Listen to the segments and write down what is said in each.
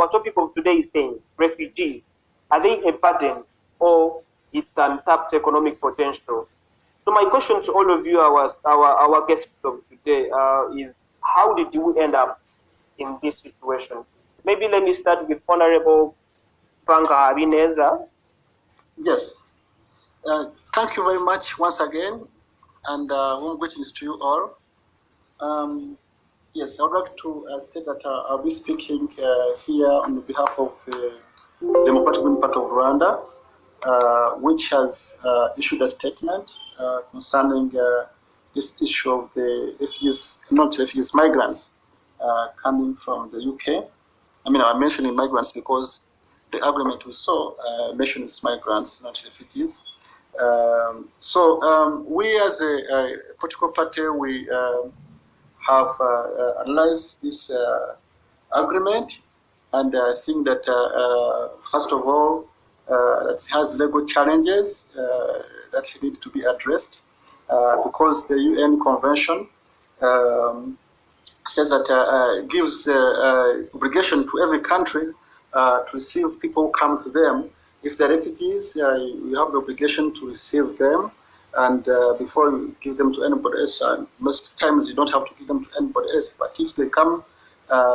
our topic of today is saying refugees, are they a burden or it's untapped economic potential? So my question to all of you, our guests of today, is how did you end up in this situation? Maybe let me start with Honorable Frank Habineza. Yes. Thank you very much once again, and warm greetings to you all. Yes, I would like to state that I'll be speaking here on behalf of the Democratic Party of Rwanda, which has issued a statement concerning this issue of the refugees, not refugees, migrants coming from the UK. I mean, I'm mentioning migrants because the agreement we saw mentions migrants, not refugees. We as a political party, we have analyzed this agreement, and I think that first of all, that it has legal challenges that need to be addressed because the UN Convention says that gives obligation to every country to receive people who come to them. If they're refugees, you have the obligation to receive them, and before you give them to anybody else, most times you don't have to give them to anybody else. But if they come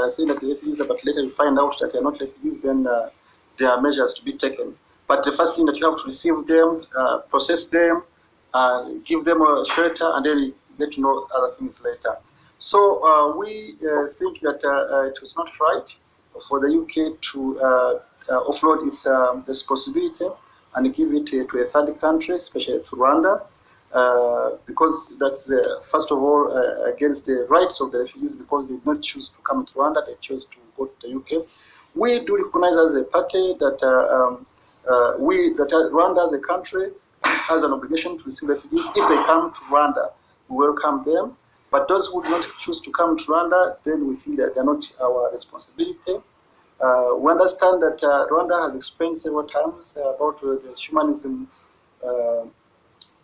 saying that they're refugees, but later you find out that they're not refugees, then there are measures to be taken. But the first thing that you have to receive them, process them, give them a shelter, and then you get to know other things later. So we think that it was not right for the UK to offload its responsibility and give it to a third country, especially to Rwanda, because that's, first of all, against the rights of the refugees, because they did not choose to come to Rwanda, they chose to go to the UK. We do recognize as a party that Rwanda as a country has an obligation to receive refugees. If they come to Rwanda, we welcome them. But those who do not choose to come to Rwanda, then we think that they're not our responsibility. We understand that Rwanda has explained several times about the humanism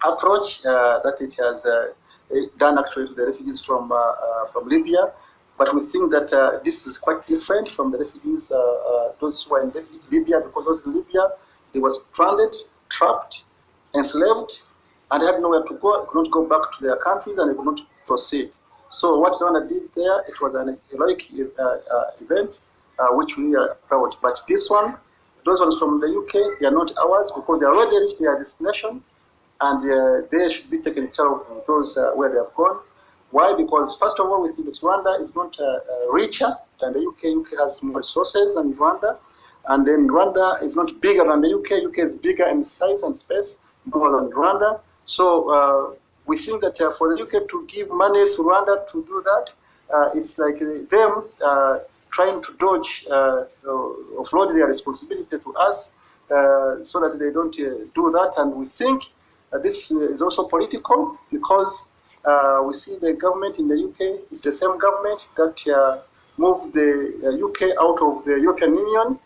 approach that it has done actually to the refugees from Libya. But we think that this is quite different from the refugees, those who are in Libya, because those in Libya, they were stranded, trapped, enslaved, and they had nowhere to go, could not go back to their countries, and they could not proceed. So what Rwanda did there, it was an heroic event, which we are proud. But this one, those ones from the UK, they are not ours because they already reached their destination, and they should be taken care of those where they have gone. Why? Because first of all, we think that Rwanda is not richer than the UK. UK has more resources than Rwanda, and then Rwanda is not bigger than the UK. UK is bigger in size and space more than Rwanda. So we think that for the UK to give money to Rwanda to do that, it's like them trying to dodge, offload their responsibility to us so that they don't do that. And we think this is also political because we see the government in the UK is the same government that moved the UK out of the European Union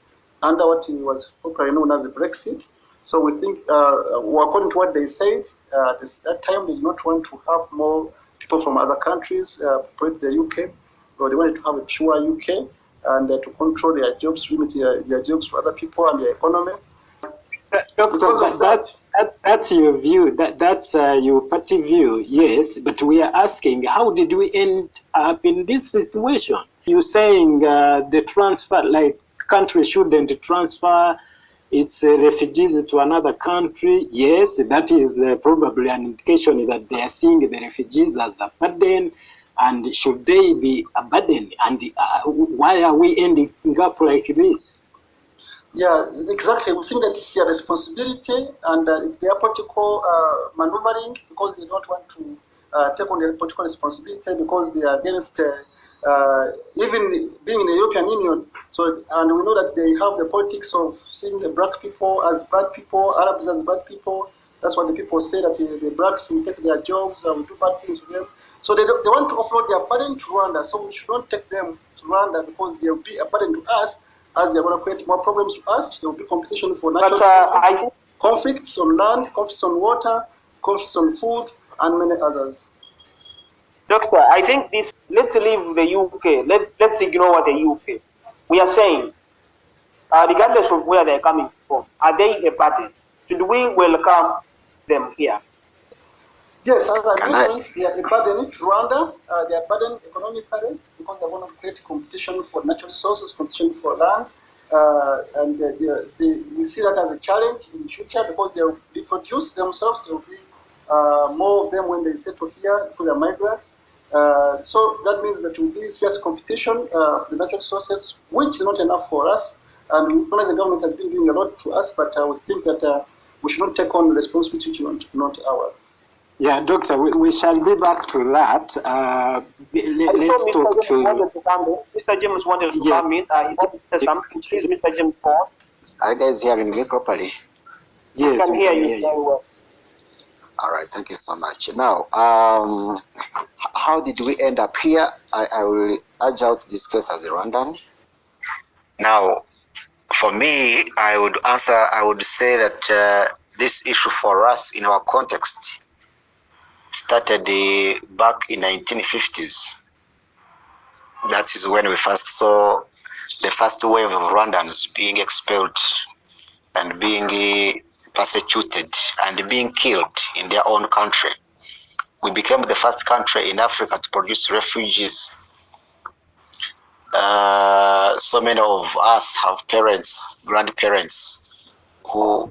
under what was popularly known as the Brexit. So we think, according to what they said, that time they did not want to have more people from other countries populate the UK, but they wanted to have a pure UK and to control their jobs, limit their jobs to other people and their economy. That's your view. That's your party view, yes. But we are asking, how did we end up in this situation? You're saying the transfer, like country shouldn't transfer its refugees to another country. Yes, that is probably an indication that they are seeing the refugees as a burden. And should they be a burden? And why are we ending up like this? Yeah, exactly. We think that it's their responsibility and it's their political maneuvering because they don't want to take on their political responsibility because they are against even being in the European Union. So, and we know that they have the politics of seeing the black people as bad people, Arabs as bad people. That's what the people say, that the blacks will take their jobs and will do bad things for them. So they want to offload their burden to Rwanda. So we should not take them to Rwanda because they will be a burden to us. As they are going to create more problems to us, there will be competition for natural conflicts on land, conflicts on water, conflicts on food, and many others. Doctor, I think this, let's leave the UK. Let's ignore the UK. We are saying regardless of where they're coming from, are they a burden? Should we welcome them here? Yes, as I mentioned, they are a burden to Rwanda. They are a burden economically because they want to create competition for natural resources, competition for land. And we see that as a challenge in the future because they will reproduce themselves. There will be more of them when they settle here because they're migrants. So that means that there will be serious competition for the natural resources, which is not enough for us. And we realize the government has been doing a lot to us, but we think that we should not take on the responsibility which is not ours. Yeah, Doctor, we shall be back to that. Let's talk to... Mr. James wanted to come in. He wanted to say something. Please, Mr. James, go on. Are you guys hearing me properly? Yes, we can hear you very well. All right, thank you so much. Now, how did we end up here? I will urge out this case as a Rwandan. Now, for me, I would say that this issue for us in our context started back in 1950s. That is when we first saw the first wave of Rwandans being expelled and being persecuted and being killed in their own country. We became the first country in Africa to produce refugees. So many of us have parents, grandparents who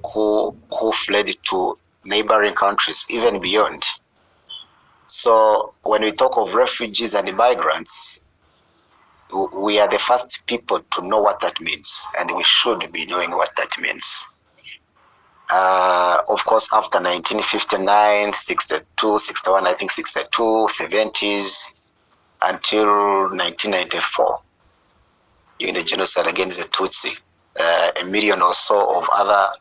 fled to neighboring countries, even beyond. So when we talk of refugees and migrants, we are the first people to know what that means, and we should be knowing what that means. Of course, after 1959, 62, 61, I think 62, 70s, until 1994, during the genocide against the Tutsi, 1 million or so of other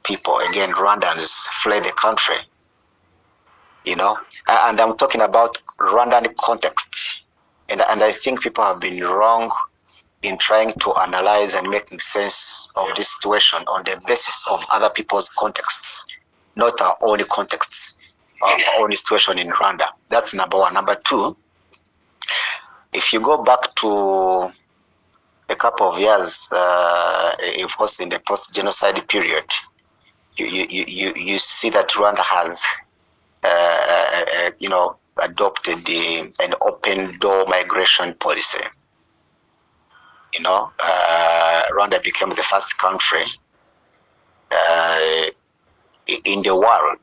people, again, Rwandans, fled the country. You know, and I'm talking about Rwandan context. And I think people have been wrong in trying to analyze and making sense of this situation on the basis of other people's contexts, not our own contexts, our own situation in Rwanda. That's number one. Number two, if you go back to a couple of years, of course, in the post-genocide period, you see that Rwanda has adopted an open door migration policy. You know, Rwanda became the first country in the world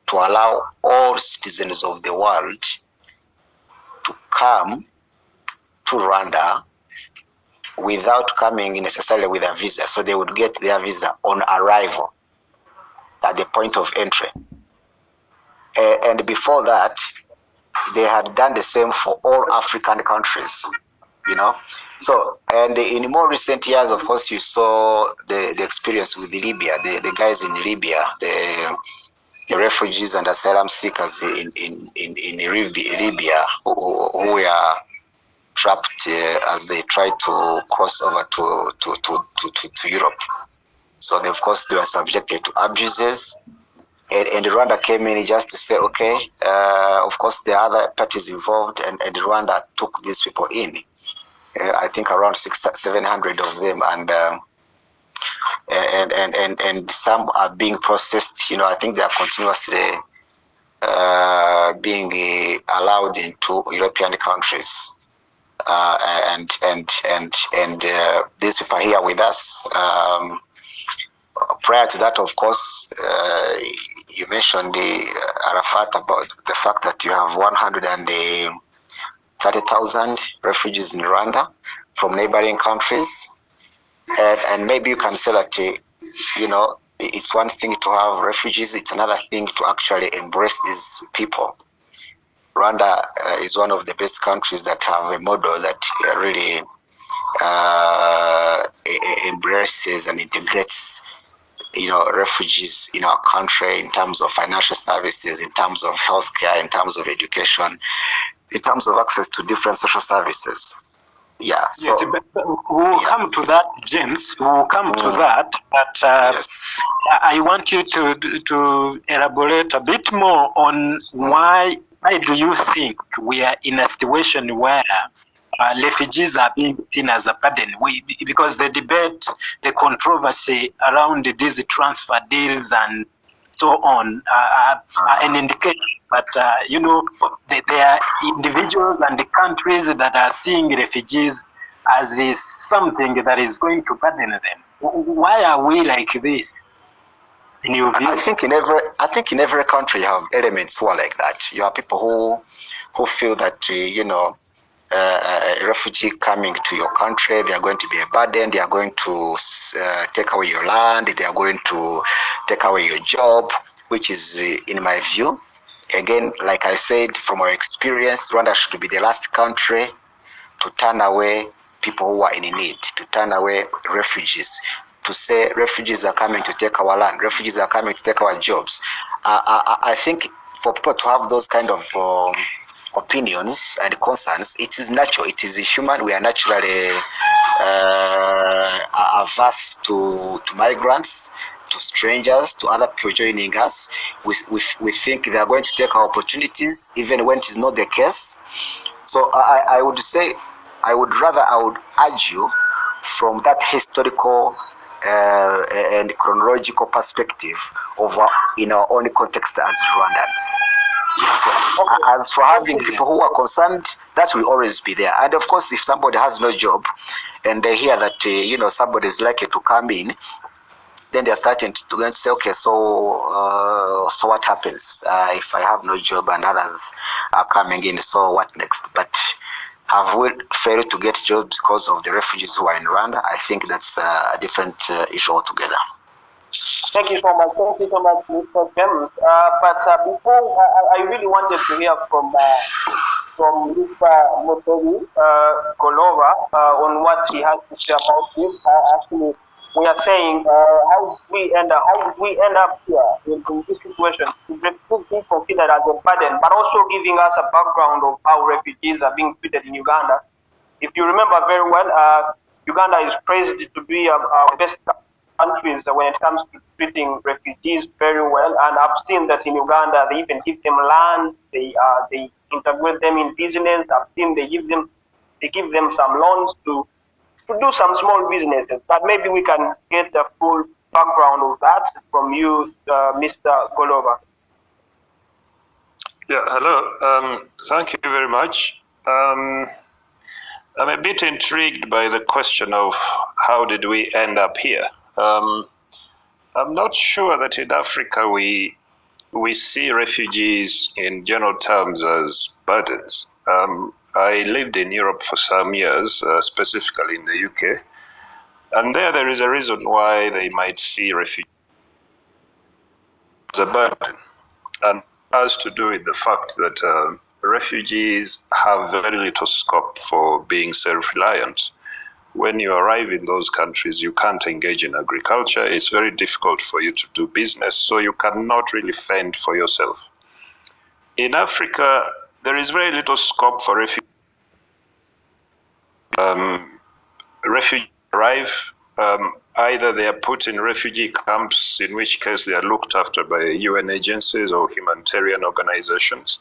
to allow all citizens of the world to come to Rwanda without coming necessarily with a visa. So they would get their visa on arrival at the point of entry. And before that, they had done the same for all African countries, you know. So, and in more recent years, of course, you saw the experience with Libya, the guys in Libya, the refugees and asylum seekers in Libya who were trapped as they tried to cross over to Europe. So, of course, they were subjected to abuses. And Rwanda came in just to say, okay, of course, there are other parties involved, and Rwanda took these people in. I think around 700 of them, and some are being processed. You know, I think they are continuously being allowed into European countries, and these people are here with us. Prior to that, of course, you mentioned Arafat about the fact that you have 130,000 refugees in Rwanda from neighboring countries. And maybe you can say that, you know, it's one thing to have refugees, it's another thing to actually embrace these people. Rwanda is one of the best countries that have a model that really embraces and integrates, you know, refugees in our country in terms of financial services, in terms of healthcare, in terms of education, in terms of access to different social services. Yeah. So, yes, we'll come to that, James. We'll come to that, but yes. I want you to elaborate a bit more on why do you think we are in a situation where refugees are being seen as a burden. Because the debate, the controversy around these transfer deals and so on are an indication that, you know, there are individuals and the countries that are seeing refugees as is something that is going to burden them. Why are we like this? In your view? I think in every country you have elements who are like that. You have people who feel that you know, a refugee coming to your country, they are going to be a burden. They are going to take away your land. They are going to take away your job, which is, in my view, again, like I said, from our experience, Rwanda should be the last country to turn away people who are in need, to turn away refugees. To say refugees are coming to take our land, refugees are coming to take our jobs. I think for people to have those kind of opinions and concerns, it is natural, it is human. We are naturally averse to migrants, to strangers, to other people joining us. We think they are going to take our opportunities, even when it is not the case. So I would say, I would urge you from that historical and chronological perspective of in our own context as Rwandans. So, as for having people who are concerned, that will always be there. And of course, if somebody has no job and they hear that you know, somebody is likely to come in, then they're starting to say, okay, so what happens if I have no job and others are coming in? So what next? But have we failed to get jobs because of the refugees who are in Rwanda? I think that's a different issue altogether. Thank you so much. Thank you so much, Mr. James. But before, I really wanted to hear from Mr. Mutebi, Golooba, on what he has to say about this. Actually, we are saying how we end up here in this situation. To be considered as a burden, but also giving us a background of how refugees are being treated in Uganda. If you remember very well, Uganda is praised to be our best countries when it comes to treating refugees very well. And I've seen that in Uganda, they even give them land, they integrate them in business. I've seen they give them some loans to do some small businesses. But maybe we can get the full background of that from you, Mr. Golooba. Yeah, hello. Thank you very much. I'm a bit intrigued by the question of how did we end up here. I'm not sure that in Africa we see refugees in general terms as burdens. I lived in Europe for some years, specifically in the UK, and there is a reason why they might see refugees as a burden, and it has to do with the fact that refugees have very little scope for being self-reliant. When you arrive in those countries, you can't engage in agriculture. It's very difficult for you to do business, so you cannot really fend for yourself. In Africa, there is very little scope for refugees. Refugees arrive, either they are put in refugee camps, in which case they are looked after by UN agencies or humanitarian organizations,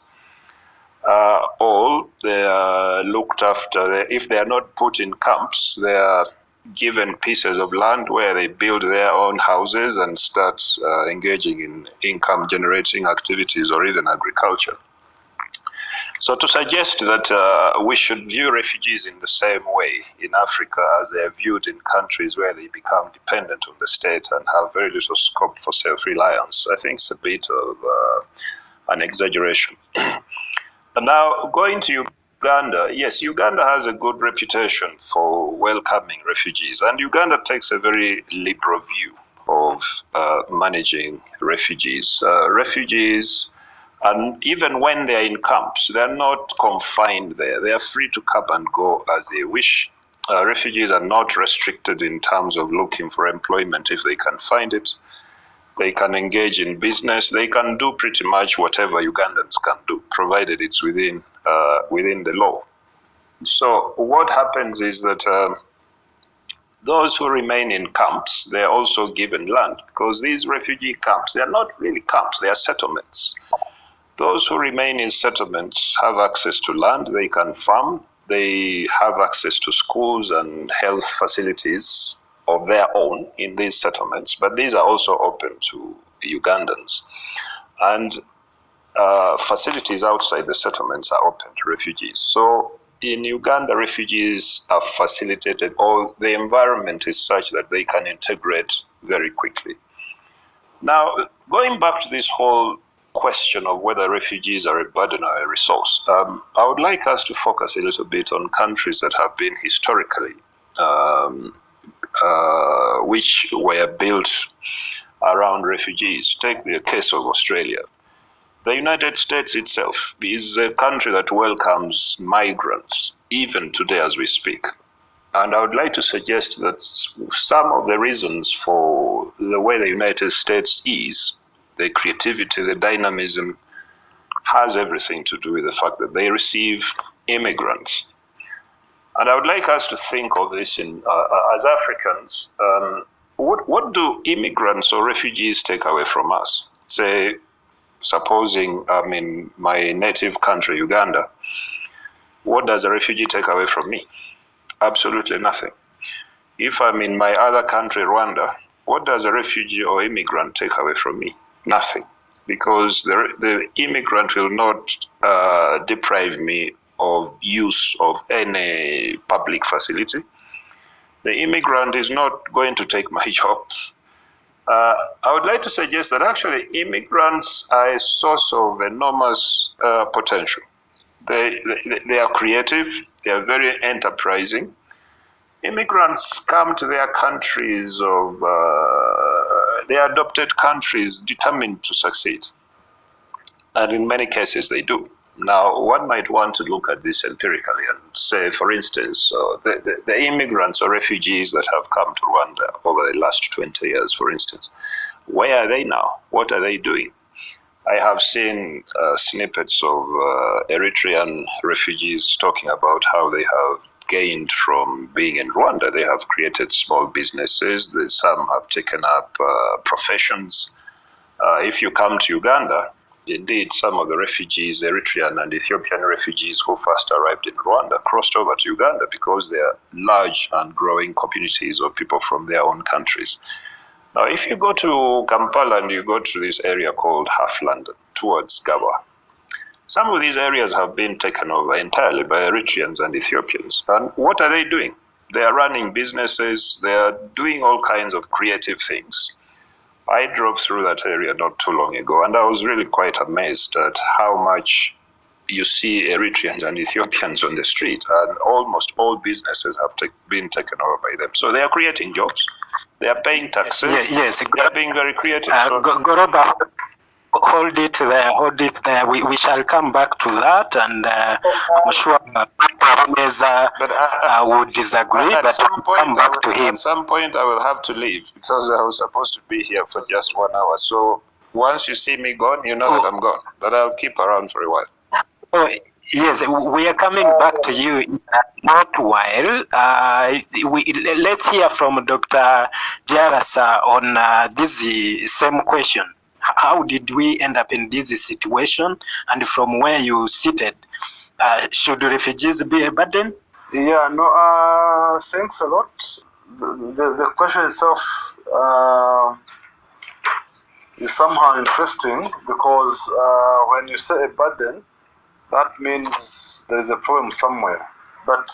or they are looked after. If they are not put in camps, they are given pieces of land where they build their own houses and start engaging in income generating activities or even agriculture. So to suggest that we should view refugees in the same way in Africa as they are viewed in countries where they become dependent on the state and have very little scope for self-reliance, I think it's a bit of an exaggeration. And now, going to Uganda, yes, Uganda has a good reputation for welcoming refugees, and Uganda takes a very liberal view of managing refugees. Refugees, and even when they're in camps, they're not confined there. They are free to come and go as they wish. Refugees are not restricted in terms of looking for employment if they can find it. They can engage in business. They can do pretty much whatever Ugandans can do, provided it's within the law. So what happens is that those who remain in camps, they're also given land, because these refugee camps, they're not really camps, they are settlements. Those who remain in settlements have access to land. They can farm, they have access to schools and health facilities of their own in these settlements, but these are also open to Ugandans. And facilities outside the settlements are open to refugees. So in Uganda, refugees are facilitated, or the environment is such that they can integrate very quickly. Now, going back to this whole question of whether refugees are a burden or a resource, I would like us to focus a little bit on countries that have been historically, which were built around refugees. Take the case of Australia. The United States itself is a country that welcomes migrants, even today as we speak. And I would like to suggest that some of the reasons for the way the United States is, the creativity, the dynamism, has everything to do with the fact that they receive immigrants. And I would like us to think of this as Africans. What do immigrants or refugees take away from us? Say, supposing I'm in my native country, Uganda, what does a refugee take away from me? Absolutely nothing. If I'm in my other country, Rwanda, what does a refugee or immigrant take away from me? Nothing. Because the immigrant will not deprive me of use of any public facility. The immigrant is not going to take my job. I would like to suggest that actually immigrants are a source of enormous potential. They are creative, they are very enterprising. Immigrants come to their countries of their adopted countries determined to succeed. And in many cases they do. Now, one might want to look at this empirically and say, for instance, the immigrants or refugees that have come to Rwanda over the last 20 years, for instance, where are they now? What are they doing? I have seen snippets of Eritrean refugees talking about how they have gained from being in Rwanda. They have created small businesses. Some have taken up professions. If you come to Uganda, indeed, some of the refugees, Eritrean and Ethiopian refugees who first arrived in Rwanda, crossed over to Uganda because they are large and growing communities of people from their own countries. Now, if you go to Kampala and you go to this area called Half London, towards Gawa, some of these areas have been taken over entirely by Eritreans and Ethiopians. And what are they doing? They are running businesses, they are doing all kinds of creative things. I drove through that area not too long ago, and I was really quite amazed at how much you see Eritreans and Ethiopians on the street, and almost all businesses have been taken over by them. So they are creating jobs, they are paying taxes, yes, they are being very creative. Golooba, hold it there. We shall come back to that, and I'm sure Habineza would disagree, but we'll come back to him. At some point I will have to leave because I was supposed to be here for just 1 hour. So once you see me gone, you know that I'm gone, but I'll keep around for a while. Oh, yes, we are coming back to you in a short while. Let's hear from Dr. Ryarasa on this same question. How did we end up in this situation? And from where you seated, should refugees be a burden? Yeah, no, thanks a lot. The question itself is somehow interesting because when you say a burden, that means there's a problem somewhere. But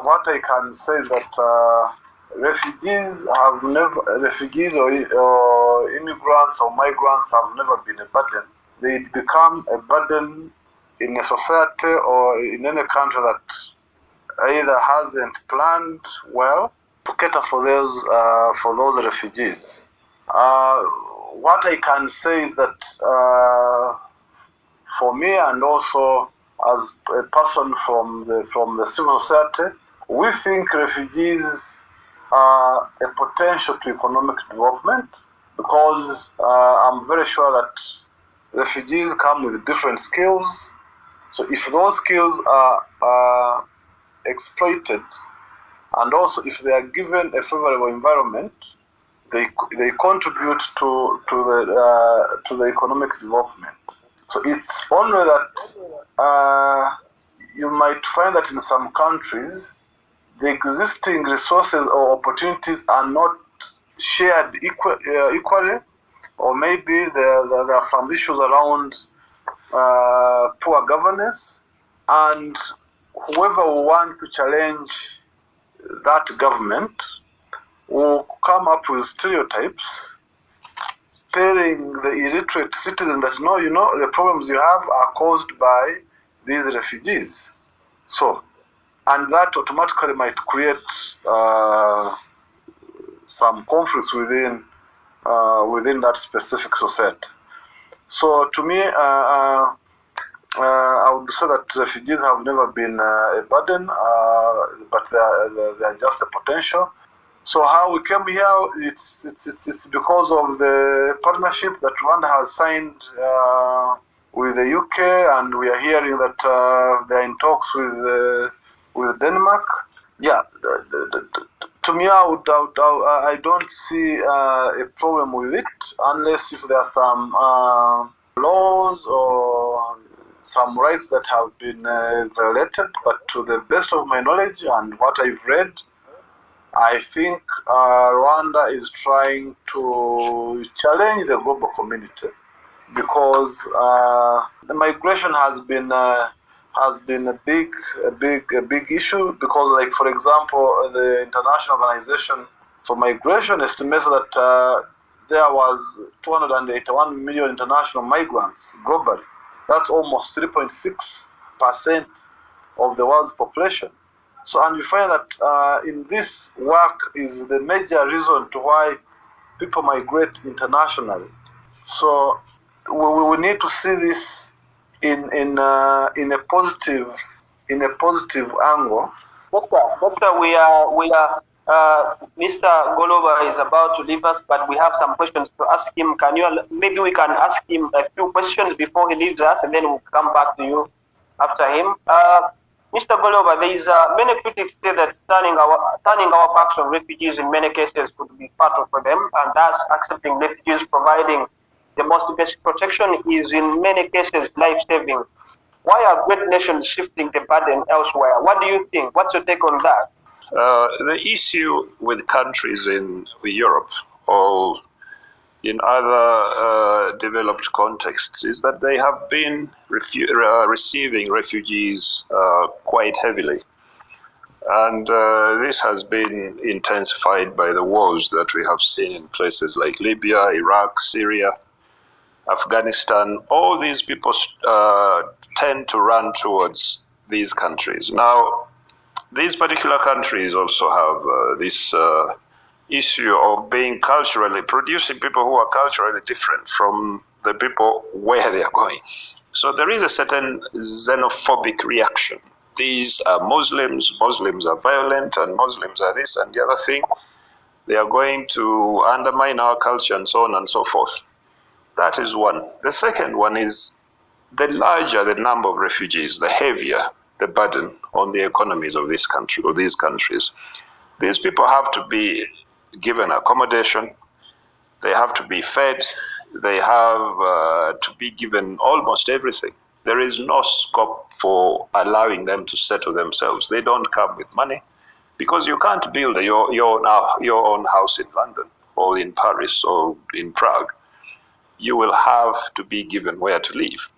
what I can say is that refugees or immigrants or migrants have never been a burden. They become a burden in a society or in any country that either hasn't planned well to cater for those refugees. What I can say is that for me, and also as a person from the civil society, we think refugees are a potential to economic development because I'm very sure that refugees come with different skills. So if those skills are exploited, and also if they are given a favorable environment, they contribute to the economic development. So it's only that you might find that in some countries, the existing resources or opportunities are not shared equally, or maybe there are some issues around poor governance, and whoever will want to challenge that government will come up with stereotypes telling the illiterate citizen that no, the problems you have are caused by these refugees. So, and that automatically might create some conflicts within that specific society. So to me, I would say that refugees have never been a burden, but they are just a potential. So how we came here, it's because of the partnership that Rwanda has signed with the UK, and we are hearing that they are in talks with Denmark. Yeah, to me, I don't see a problem with it, unless if there are some laws or some rights that have been violated. But to the best of my knowledge and what I've read, I think Rwanda is trying to challenge the global community, because the migration has been a big issue. Because, like, for example, the International Organization for Migration estimates that there was 281 million international migrants globally. That's almost 3.6% of the world's population. So, and you find that in this work is the major reason to why people migrate internationally. So we need to see this in a positive angle. Doctor, we are Mr. Golooba is about to leave us, but we have some questions to ask him. Maybe we can ask him a few questions before he leaves us, and then we'll come back to you after him. Mr. Golooba, there is many critics say that turning our backs on refugees in many cases could be fatal for them, and thus accepting refugees providing the most basic protection is in many cases life-saving. Why are great nations shifting the burden elsewhere? What do you think? What's your take on that? The issue with countries in Europe or in other developed contexts is that they have been receiving refugees quite heavily. And this has been intensified by the wars that we have seen in places like Libya, Iraq, Syria, Afghanistan. All these people tend to run towards these countries. Now, these particular countries also have this issue of being producing people who are culturally different from the people where they are going. So there is a certain xenophobic reaction. These are Muslims are violent, and Muslims are this and the other thing. They are going to undermine our culture and so on and so forth. That is one. The second one is the larger the number of refugees, the heavier the burden on the economies of this country or these countries. These people have to be given accommodation, they have to be fed, they have to be given almost everything. There is no scope for allowing them to settle themselves. They don't come with money, because you can't build your own house in London or in Paris or in Prague. You will have to be given where to live.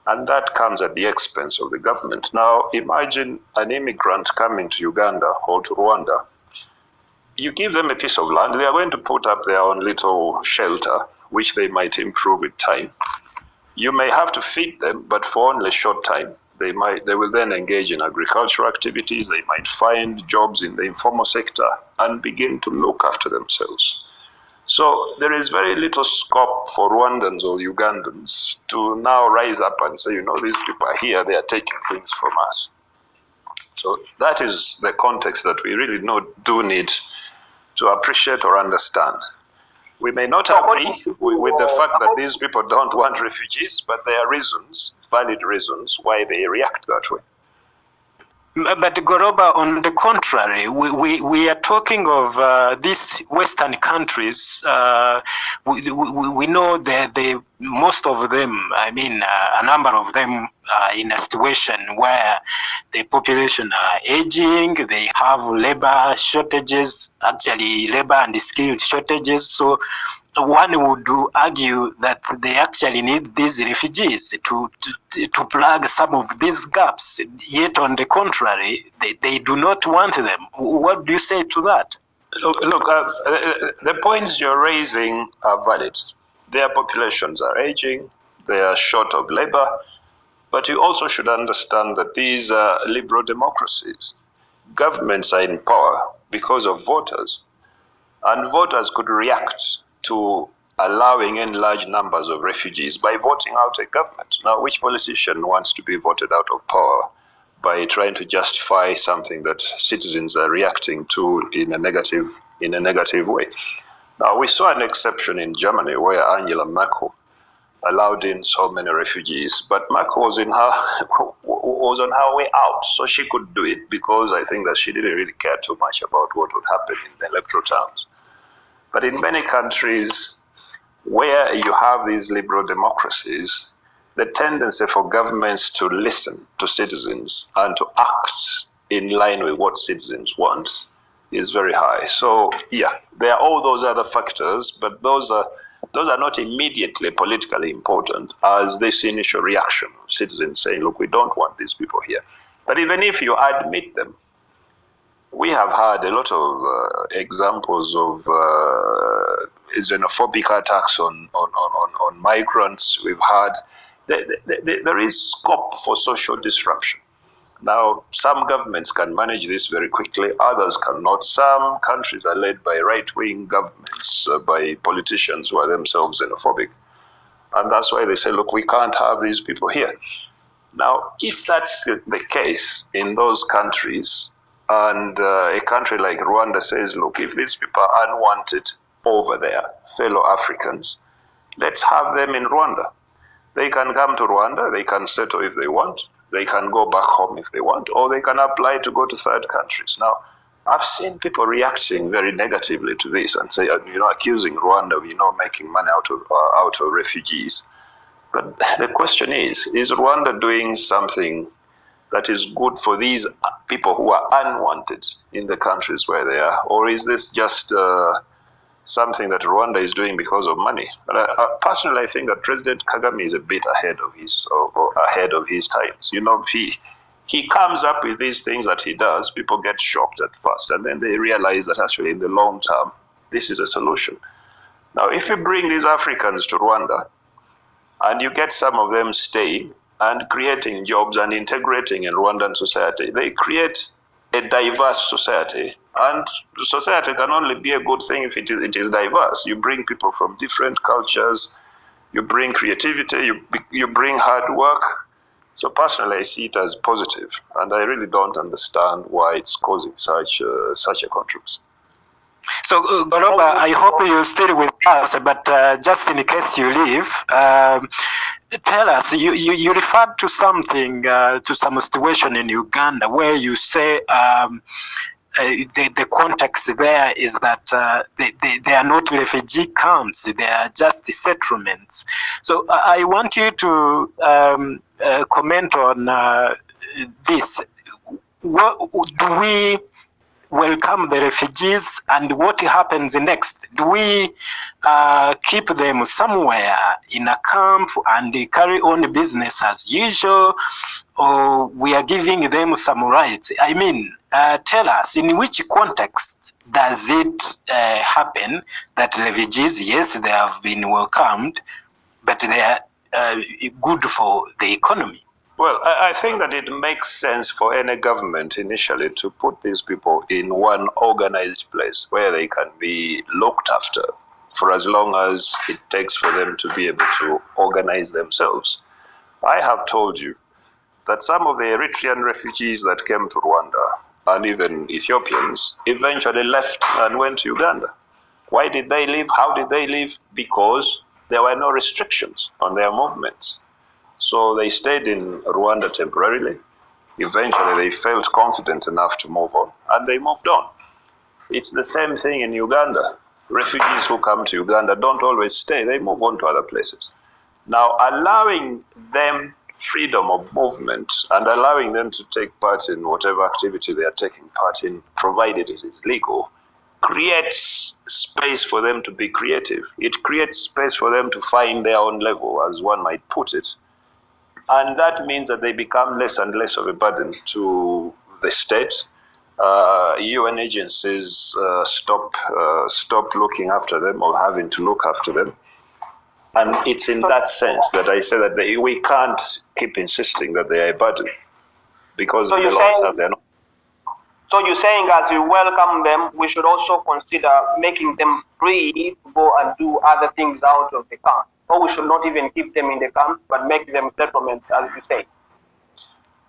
And that comes at the expense of the government. Now, imagine an immigrant coming to Uganda or to Rwanda. You give them a piece of land, they are going to put up their own little shelter, which they might improve with time. You may have to feed them, but for only a short time. They will then engage in agricultural activities, they might find jobs in the informal sector and begin to look after themselves. So there is very little scope for Rwandans or Ugandans to now rise up and say, these people are here, they are taking things from us. So that is the context that we really do need to appreciate or understand. We may not agree with the fact that these people don't want refugees, but there are reasons, valid reasons, why they react that way. But Golooba, on the contrary, we are talking of these Western countries. We know that most of them, I mean, a number of them are in a situation where the population are aging, they have labor shortages, actually labor and skill shortages. So one would argue that they actually need these refugees to plug some of these gaps. Yet on the contrary, they do not want them. What do you say to that? Look, the points you're raising are valid. Their populations are aging, they are short of labor, but you also should understand that these are liberal democracies. Governments are in power because of voters, and voters could react to allowing in large numbers of refugees by voting out a government. Now, which politician wants to be voted out of power by trying to justify something that citizens are reacting to in a negative way? Now, we saw an exception in Germany where Angela Merkel allowed in so many refugees, but Merkel was on her way out, so she could do it because I think that she didn't really care too much about what would happen in the electoral terms. But in many countries where you have these liberal democracies, the tendency for governments to listen to citizens and to act in line with what citizens want is very high. So yeah, there are all those other factors, but those are not immediately politically important as this initial reaction of citizens saying, look, we don't want these people here. But even if you admit them, we have had a lot of examples of xenophobic attacks on migrants. We've had, there is scope for social disruption. Now, some governments can manage this very quickly, others cannot. Some countries are led by right-wing governments, by politicians who are themselves xenophobic. And that's why they say, look, we can't have these people here. Now, if that's the case in those countries, and a country like Rwanda says, look, if these people are unwanted over there, fellow Africans, let's have them in Rwanda. They can come to Rwanda, they can settle if they want, they can go back home if they want, or they can apply to go to third countries. Now, I've seen people reacting very negatively to this and say, accusing Rwanda of, making money out of refugees. But the question is Rwanda doing something that is good for these people who are unwanted in the countries where they are? Or is this just something that Rwanda is doing because of money? But personally, I think that President Kagame is a bit ahead of his times. He comes up with these things that he does, people get shocked at first, and then they realize that actually in the long term, this is a solution. Now, if you bring these Africans to Rwanda, and you get some of them staying and creating jobs and integrating in Rwandan society, they create a diverse society. And society can only be a good thing if it is diverse. You bring people from different cultures, you bring creativity, you bring hard work. So personally, I see it as positive, and I really don't understand why it's causing such a controversy. So, Golooba, I hope you stay with us, but just in case you leave, tell us, you referred to something, to some situation in Uganda where you say the context there is that they are not refugee camps, they are just settlements. So I want you to comment on this. Do we welcome the refugees, and what happens next? Do we keep them somewhere in a camp and carry on business as usual, or we are giving them some rights? I mean, tell us, in which context does it happen that refugees, yes, they have been welcomed, but they are good for the economy? Well, I think that it makes sense for any government initially to put these people in one organized place where they can be looked after for as long as it takes for them to be able to organize themselves. I have told you that some of the Eritrean refugees that came to Rwanda, and even Ethiopians, eventually left and went to Uganda. Why did they leave? How did they leave? Because there were no restrictions on their movements. So they stayed in Rwanda temporarily, Eventually, they felt confident enough to move on, and they moved on. It's the same thing in Uganda. Refugees who come to Uganda don't always stay. They move on to other places. Now, allowing them freedom of movement and allowing them to take part in whatever activity they are taking part in, provided it is legal, creates space for them to be creative. It creates space for them to find their own level, as one might put it. And that means that they become less and less of a burden to the state. UN agencies stop looking after them or having to look after them. And it's in that sense that I say that we can't keep insisting that they are a burden, because they don't have their own. So you're saying as we welcome them, we should also consider making them free to go and do other things out of the camp. Or we should not even keep them in the camp, but make them settlements, as you say.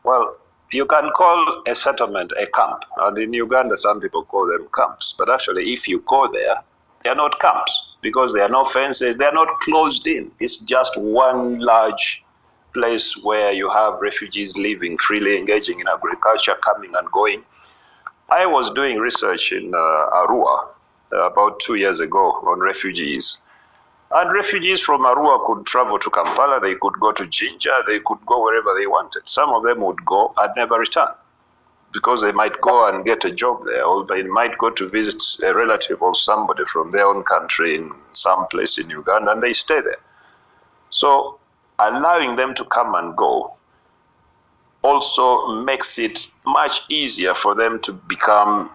Well, you can call a settlement a camp. And in Uganda, some people call them camps. But actually, if you go there, they are not camps, because there are no fences. They are not closed in. It's just one large place where you have refugees living freely, engaging in agriculture, coming and going. I was doing research in Arua about 2 years ago on refugees. And refugees from Arua could travel to Kampala, they could go to Jinja, they could go wherever they wanted. Some of them would go and never return, because they might go and get a job there, or they might go to visit a relative or somebody from their own country in some place in Uganda, and they stay there. So allowing them to come and go also makes it much easier for them to become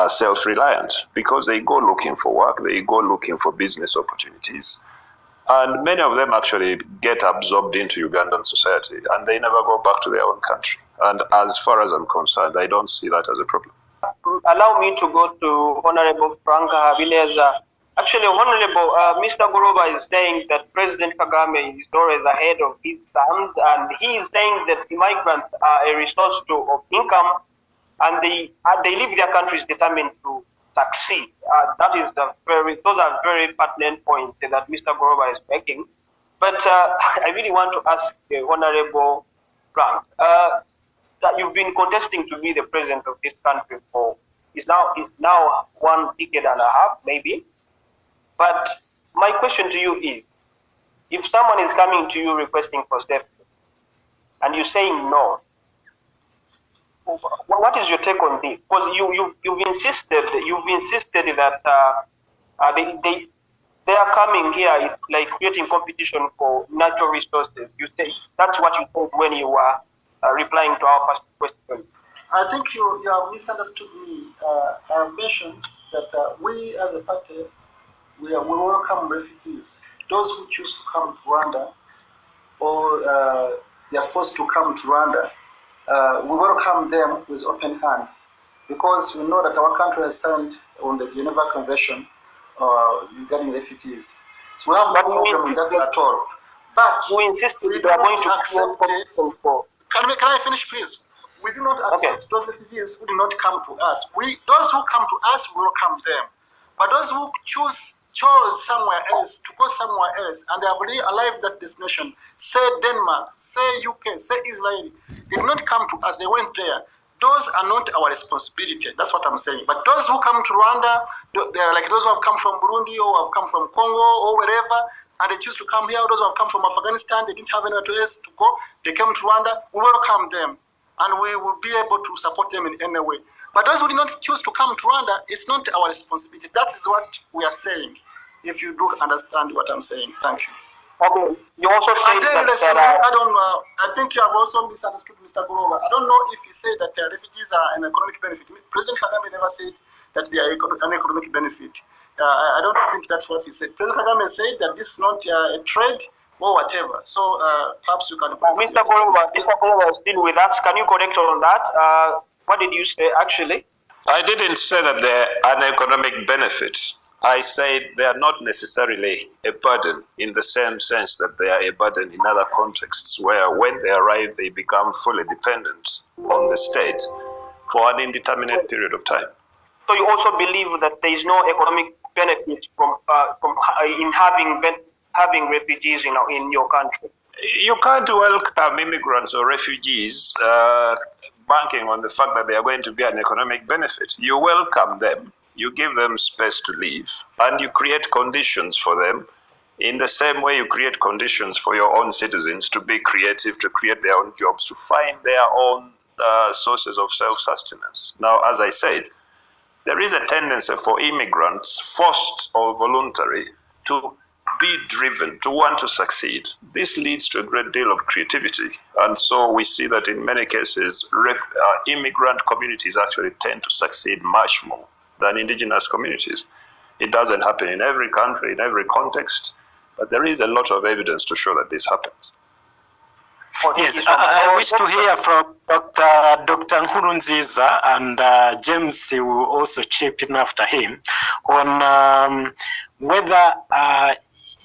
self-reliant, because they go looking for work, they go looking for business opportunities. And many of them actually get absorbed into Ugandan society, and they never go back to their own country. And as far as I'm concerned, I don't see that as a problem. Allow me to go to Honorable Frank Habineza. Actually, Honorable, Mr. Golooba is saying that President Kagame is always ahead of his times, and he is saying that the migrants are a resource of income, and they leave their countries determined to succeed. Those are very pertinent points that Mr. Golooba is making. But I really want to ask the Honorable Frank, that you've been contesting to be the president of this country for is now 1 decade and a half, maybe. But my question to you is, if someone is coming to you requesting for safety, and you're saying no, what is your take on this? Because you've insisted that they are coming here, it's like creating competition for natural resources. You say that's what you thought when you were replying to our first question. I think you have misunderstood me. I have mentioned that we as a party, we welcome refugees. Those who choose to come to Rwanda, or they are forced to come to Rwanda, we welcome them with open hands, because we know that our country has signed on the Geneva Convention regarding refugees. So we have no problem with that at all. But we insist we do not accept it. Can I finish, please? We do not accept those refugees who do not come to us. Those who come to us, we welcome them. But those who chose somewhere else, to go somewhere else, and they have already arrived at destination, say Denmark, say UK, say Israel, did not come to us, they went there. Those are not our responsibility. That's what I'm saying. But those who come to Rwanda, they're like those who have come from Burundi or have come from Congo or wherever, and they choose to come here. Those who have come from Afghanistan, they didn't have anywhere else to go. They came to Rwanda. We welcome them, and we will be able to support them in any way. But those who did not choose to come to Rwanda, it's not our responsibility. That is what we are saying. If you do understand what I'm saying, thank you. Okay. You also said I think you have also misunderstood Mr. Golooba. I don't know if he said that refugees are an economic benefit. President Kagame never said that they are an economic benefit. I don't think that's what he said. President Kagame said that this is not a trade or whatever. So perhaps you can. Mr. Golooba is still with us. Can you correct on that? What did you say actually? I didn't say that they're an economic benefit. I said they are not necessarily a burden in the same sense that they are a burden in other contexts, where when they arrive, they become fully dependent on the state for an indeterminate period of time. So you also believe that there is no economic benefit from in having refugees in your country? You can't welcome immigrants or refugees banking on the fact that they are going to be an economic benefit. You welcome them, you give them space to live, and you create conditions for them in the same way you create conditions for your own citizens to be creative, to create their own jobs, to find their own sources of self-sustenance. Now, as I said, there is a tendency for immigrants, forced or voluntary, to be driven, to want to succeed. This leads to a great deal of creativity. And so we see that in many cases, immigrant communities actually tend to succeed much more than indigenous communities. It doesn't happen in every country, in every context, but there is a lot of evidence to show that this happens. Yes, I wish to hear from Dr. Nkurunziza, and James will also chip in after him on whether,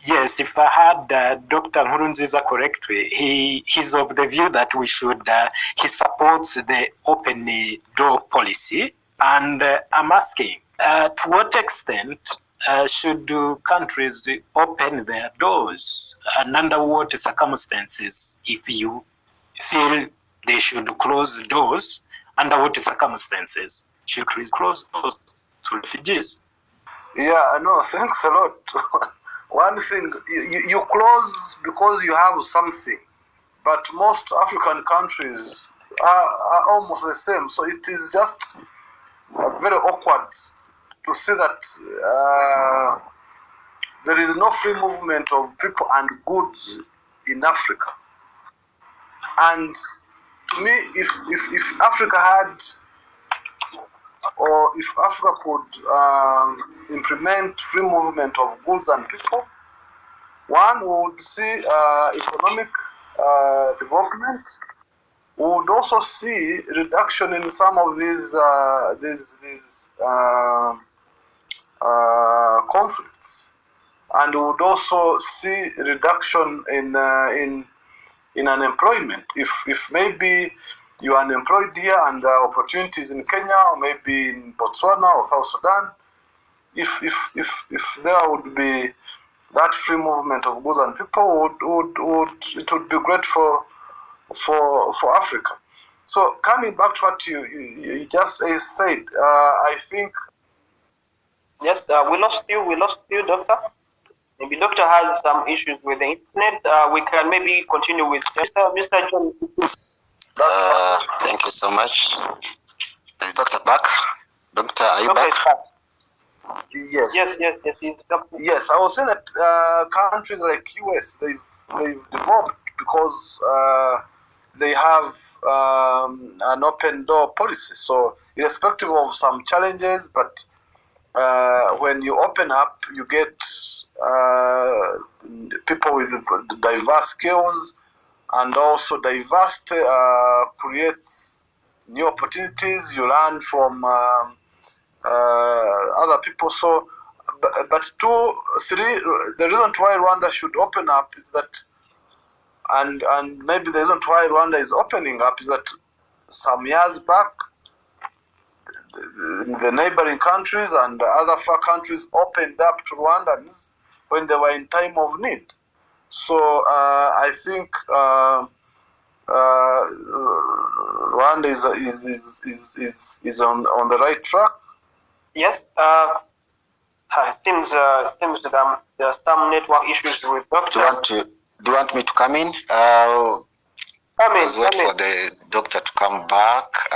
yes, if I had Dr. Nkurunziza correctly, he's of the view that we should, he supports the open door policy, and I'm asking, to what extent should countries open their doors, and under what circumstances, if you feel they should close doors, under what circumstances should we close doors to refugees? Yeah, no, thanks a lot. One thing, you close because you have something, but most African countries are almost the same, so it is just very awkward to see that there is no free movement of people and goods in Africa. And to me, if Africa had, or if Africa could implement free movement of goods and people, one would see economic development. We would also see reduction in some of these conflicts, and we would also see reduction in unemployment. If maybe you are unemployed here and there are opportunities in Kenya or maybe in Botswana or South Sudan, if there would be that free movement of goods and people, it would be great for Africa. So coming back to what you just said, I think. Yes, we lost you, Doctor. Maybe Doctor has some issues with the internet. We can maybe continue with Mr. John. Thank you so much. Is Doctor back? Doctor, are you back? Yes. Yes, I was saying that countries like US, they've developed because they have an open door policy. So irrespective of some challenges, but when you open up, you get people with diverse skills, and also diversity creates new opportunities. You learn from other people. So, but the reason why Rwanda should open up is that, and maybe the reason why Rwanda is opening up is that some years back, the neighboring countries and other far countries opened up to Rwandans when they were in time of need. So I think Rwanda is on the right track. Yes. It seems that there are some network issues with Doctor. Do you want me to come in? Let's wait for the doctor to come back.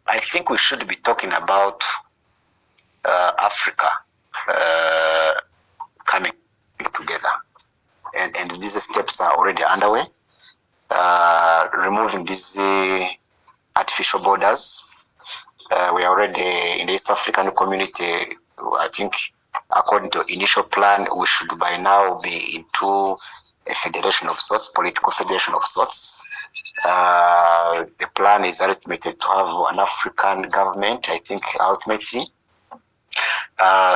I think we should be talking about Africa coming together, and these steps are already underway. Removing these artificial borders. We are already in the East African community. I think, according to initial plan, we should by now be into a federation of sorts, political federation of sorts. The plan is ultimately to have an African government, I think, ultimately.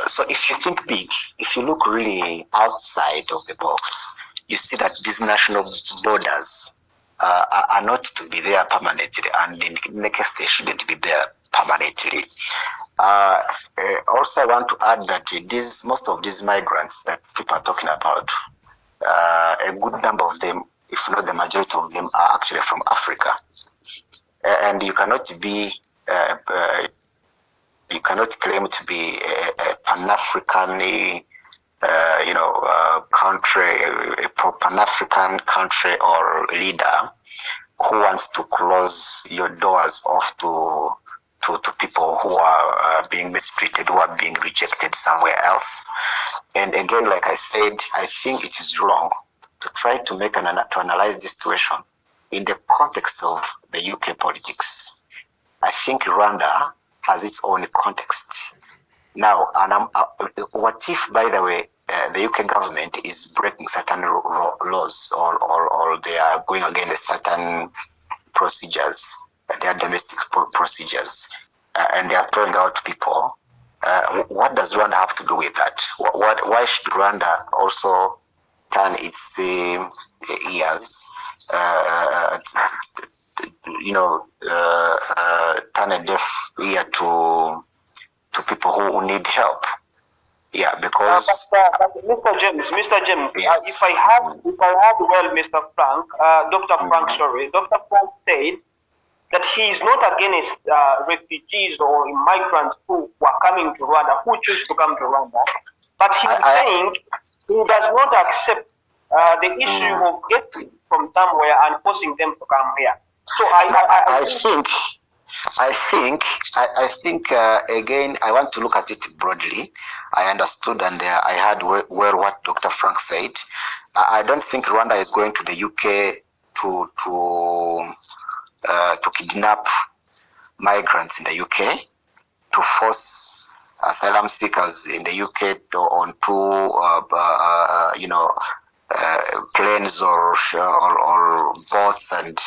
So if you think big, if you look really outside of the box, you see that these national borders are not to be there permanently, and in the case they shouldn't be there permanently. Also, I want to add that most of these migrants that people are talking about, a good number of them, if not the majority of them, are actually from Africa. and you cannot be you cannot claim to be a Pan-African country, a Pan-African country or leader who wants to close your doors off to people who are being mistreated, who are being rejected somewhere else. And again, like I said, I think it is wrong to try to to analyze this situation in the context of the UK politics. I think Rwanda has its own context. Now, and what if, by the way, the UK government is breaking certain laws or they are going against certain procedures, their domestic procedures, and they are throwing out people? What does Rwanda have to do with that? Why should Rwanda also turn its ears, turn a deaf ear to people who need help? Yeah, because Mr. James, yes. If I had well, Mr. Frank, Dr. Frank, sorry, Dr. Frank said that he is not against refugees or migrants who are coming to Rwanda, who choose to come to Rwanda, but he is saying he does not accept the issue of getting from somewhere and forcing them to come here. So I think again, I want to look at it broadly. I understood and I heard well what Dr. Frank said. I don't think Rwanda is going to the UK to kidnap migrants in the UK, to force asylum seekers in the UK onto planes or boats and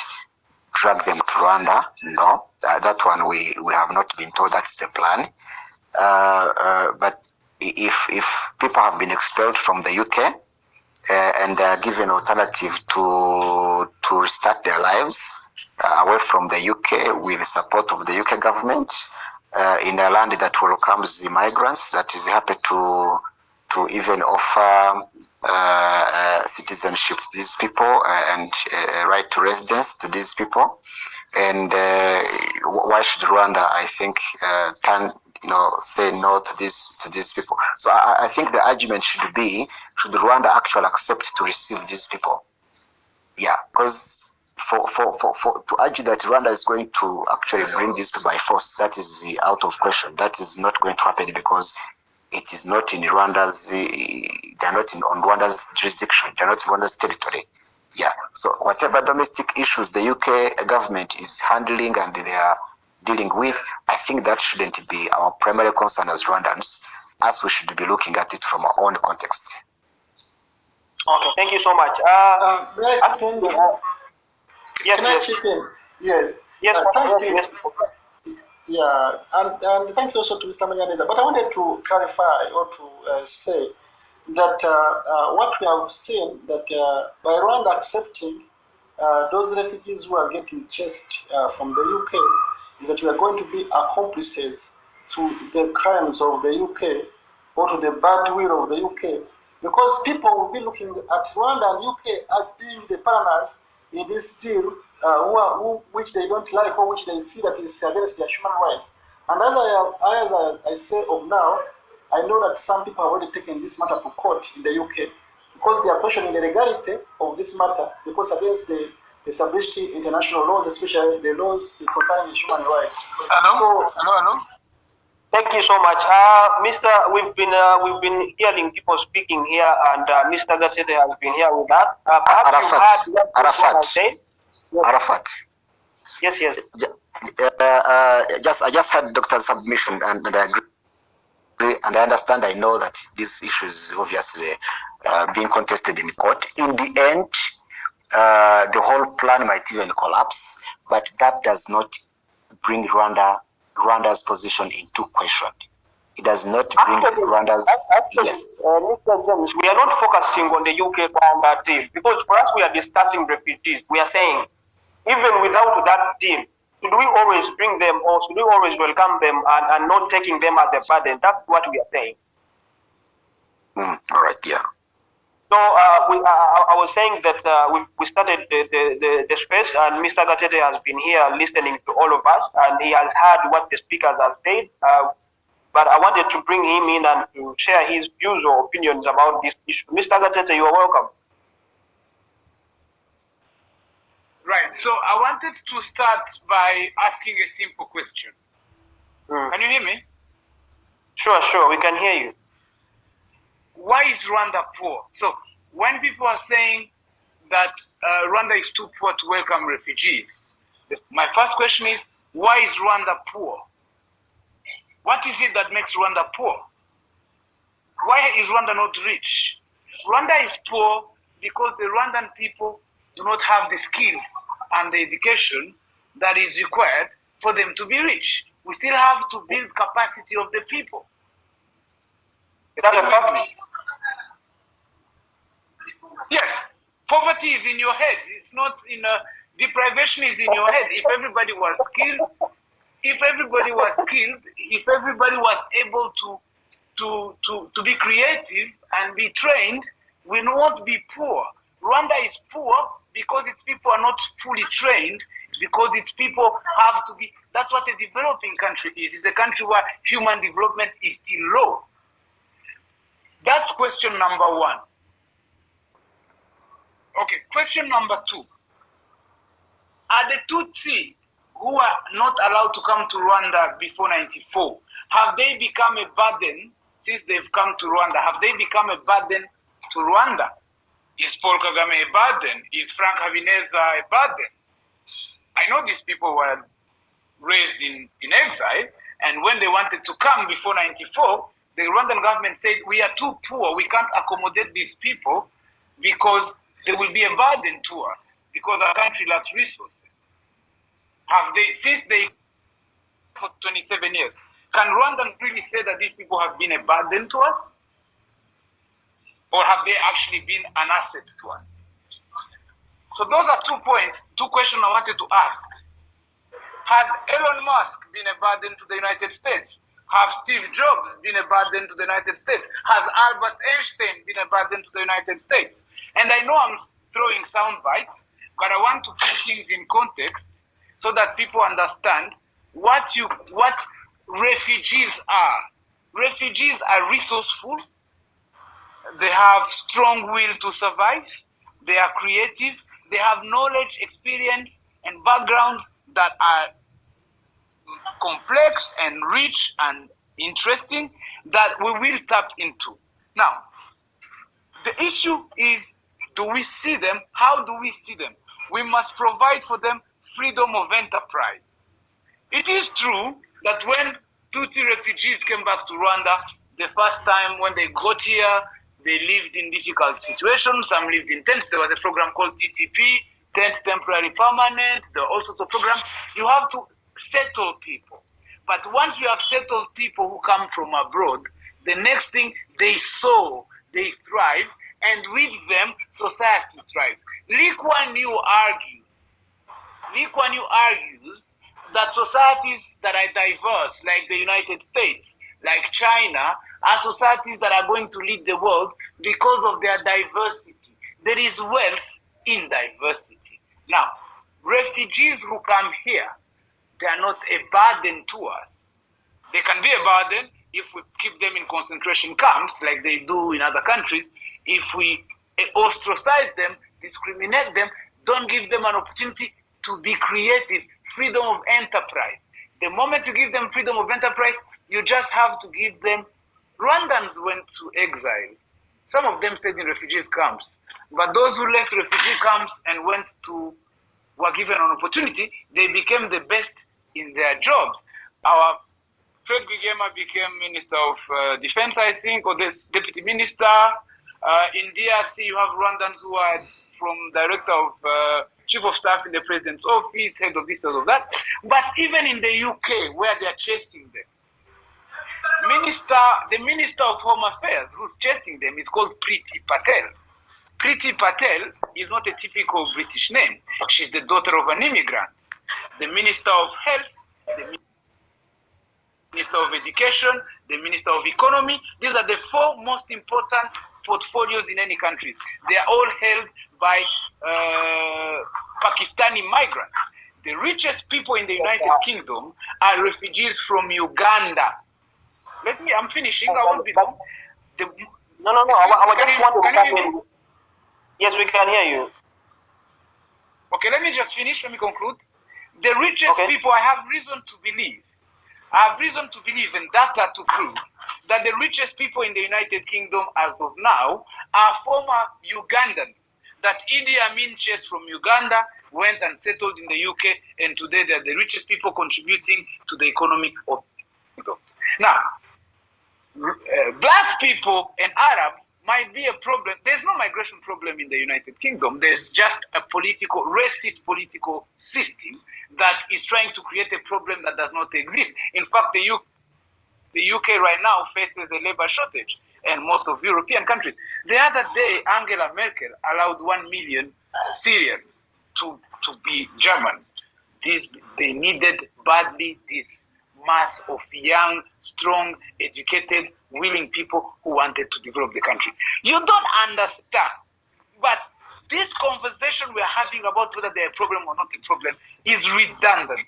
drag them to Rwanda. No, that one we have not been told that's the plan. But if people have been expelled from the UK and they are given alternative to restart their lives away from the UK with the support of the UK government in a land that welcomes the migrants, that is happy to even offer citizenship to these people and right to residence to these people. And why should Rwanda, I think, say no to these people? So I think the argument should be, should Rwanda actually accept to receive these people? Yeah, because for to argue that Rwanda is going to actually bring these people by force, that is out of question. That is not going to happen because it is not in Rwanda's, they're not on Rwanda's jurisdiction, they're not in Rwanda's territory. Yeah, so whatever domestic issues the UK government is handling and they are dealing with, I think that shouldn't be our primary concern as Rwandans, as we should be looking at it from our own context. Okay, thank you so much. Can I chip in? Yes. Thank you. Yeah, and thank you also to Mr. Munyaneza. But I wanted to clarify or to say that what we have seen, that by Rwanda accepting those refugees who are getting chased from the UK, is that we are going to be accomplices to the crimes of the UK or to the bad will of the UK, because people will be looking at Rwanda and UK as being the partners in this deal, which they don't like or which they see that is against their human rights. And as I say of now, I know that some people have already taken this matter to court in the UK because they are questioning the legality of this matter, because against the established international laws, especially the laws concerning human rights. Hello. Thank you so much, Mr. We've been hearing people speaking here, and Mr. Gatete has been here with us. Arafat. Yes. I just had Doctor's submission, and I agree, and I understand. I know that this issue is obviously being contested in court. In the end, the whole plan might even collapse, but that does not bring Rwanda's position into question. It does not bring Rwanda's... Yes. Mr. James, we are not focusing on the UK Rwanda deal, because for us we are discussing refugees. We are saying, even without that deal, should we always bring them or should we always welcome them and not taking them as a burden? That's what we are saying. All right, yeah. So I was saying that we started the space, and Mr. Gatete has been here listening to all of us, and he has heard what the speakers have said. But I wanted to bring him in and to share his views or opinions about this issue. Mr. Gatete, you are welcome. Right. So I wanted to start by asking a simple question. Can you hear me? Sure, we can hear you. Why is Rwanda poor? So when people are saying that Rwanda is too poor to welcome refugees, my first question is, why is Rwanda poor? What is it that makes Rwanda poor? Why is Rwanda not rich? Rwanda is poor because the Rwandan people do not have the skills and the education that is required for them to be rich. We still have to build capacity of the people. Is that a fact? Yes. Poverty is in your head. It's not in deprivation is in your head. If everybody was skilled, if everybody was able to be creative and be trained, we won't be poor. Rwanda is poor because its people are not fully trained, because its people have to be, that's what a developing country is. It's a country where human development is still low. That's question number one. Okay, question number two. Are the Tutsi who are not allowed to come to Rwanda before 94, have they become a burden since they've come to Rwanda? Have they become a burden to Rwanda? Is Paul Kagame a burden? Is Frank Habineza a burden? I know these people were raised in exile, and when they wanted to come before 94, the Rwandan government said, we are too poor, we can't accommodate these people because they will be a burden to us, because our country lacks resources. Have they, since they, for 27 years, can Rwandans really say that these people have been a burden to us? Or have they actually been an asset to us? So those are 2 points, 2 questions I wanted to ask. Has Elon Musk been a burden to the United States? Have Steve Jobs been a burden to the United States? Has Albert Einstein been a burden to the United States? And I know I'm throwing sound bites, but I want to put things in context so that people understand what refugees are. Refugees are resourceful. They have strong will to survive. They are creative. They have knowledge, experience, and backgrounds that are complex and rich and interesting that we will tap into. Now, the issue is, do we see them? How do we see them? We must provide for them freedom of enterprise. It is true that when Tutsi refugees came back to Rwanda, the first time when they got here, they lived in difficult situations. Some lived in tents. There was a program called TTP, Tent Temporary Permanent. There are all sorts of programs. You have to settle people. But once you have settled people who come from abroad, the next thing, they sow, they thrive, and with them, society thrives. Lee Kuan Yew argues that societies that are diverse, like the United States, like China, are societies that are going to lead the world because of their diversity. There is wealth in diversity. Now, refugees who come here, they are not a burden to us. They can be a burden if we keep them in concentration camps like they do in other countries. If we ostracize them, discriminate them, don't give them an opportunity to be creative, freedom of enterprise. The moment you give them freedom of enterprise, you just have to give them. Rwandans went to exile. Some of them stayed in refugee camps. But those who left refugee camps and were given an opportunity, they became the best in their jobs. Our Fred Gwigema became Minister of Defense, I think, or this Deputy Minister. In DRC, you have Rwandans who are from Director of Chief of Staff in the President's Office, head of this, head of that. But even in the UK, where they are chasing them, the Minister of Home Affairs who's chasing them is called Priti Patel. Priti Patel is not a typical British name. She's the daughter of an immigrant. The Minister of Health, the Minister of Education, the Minister of Economy. These are the 4 most important portfolios in any country. They are all held by Pakistani migrants. The richest people in the United Kingdom are refugees from Uganda. I'm finishing. I won't be long. No. I just want to come in. Yes, we can hear you. Okay, let me just finish. Let me conclude. The richest people, I have reason to believe, and data to prove, that the richest people in the United Kingdom as of now are former Ugandans. That Idi Amin chased from Uganda, went and settled in the UK, and today they're the richest people contributing to the economy of the kingdom. Now, black people and Arabs might be a problem. There's no migration problem in the United Kingdom. There's just a racist political system that is trying to create a problem that does not exist. In fact, the UK right now faces a labor shortage, and most of European countries. The other day, Angela Merkel allowed 1 million Syrians to be Germans. They needed badly this mass of young, strong, educated, willing people who wanted to develop the country. You don't understand, but this conversation we're having about whether they're a problem or not a problem is redundant.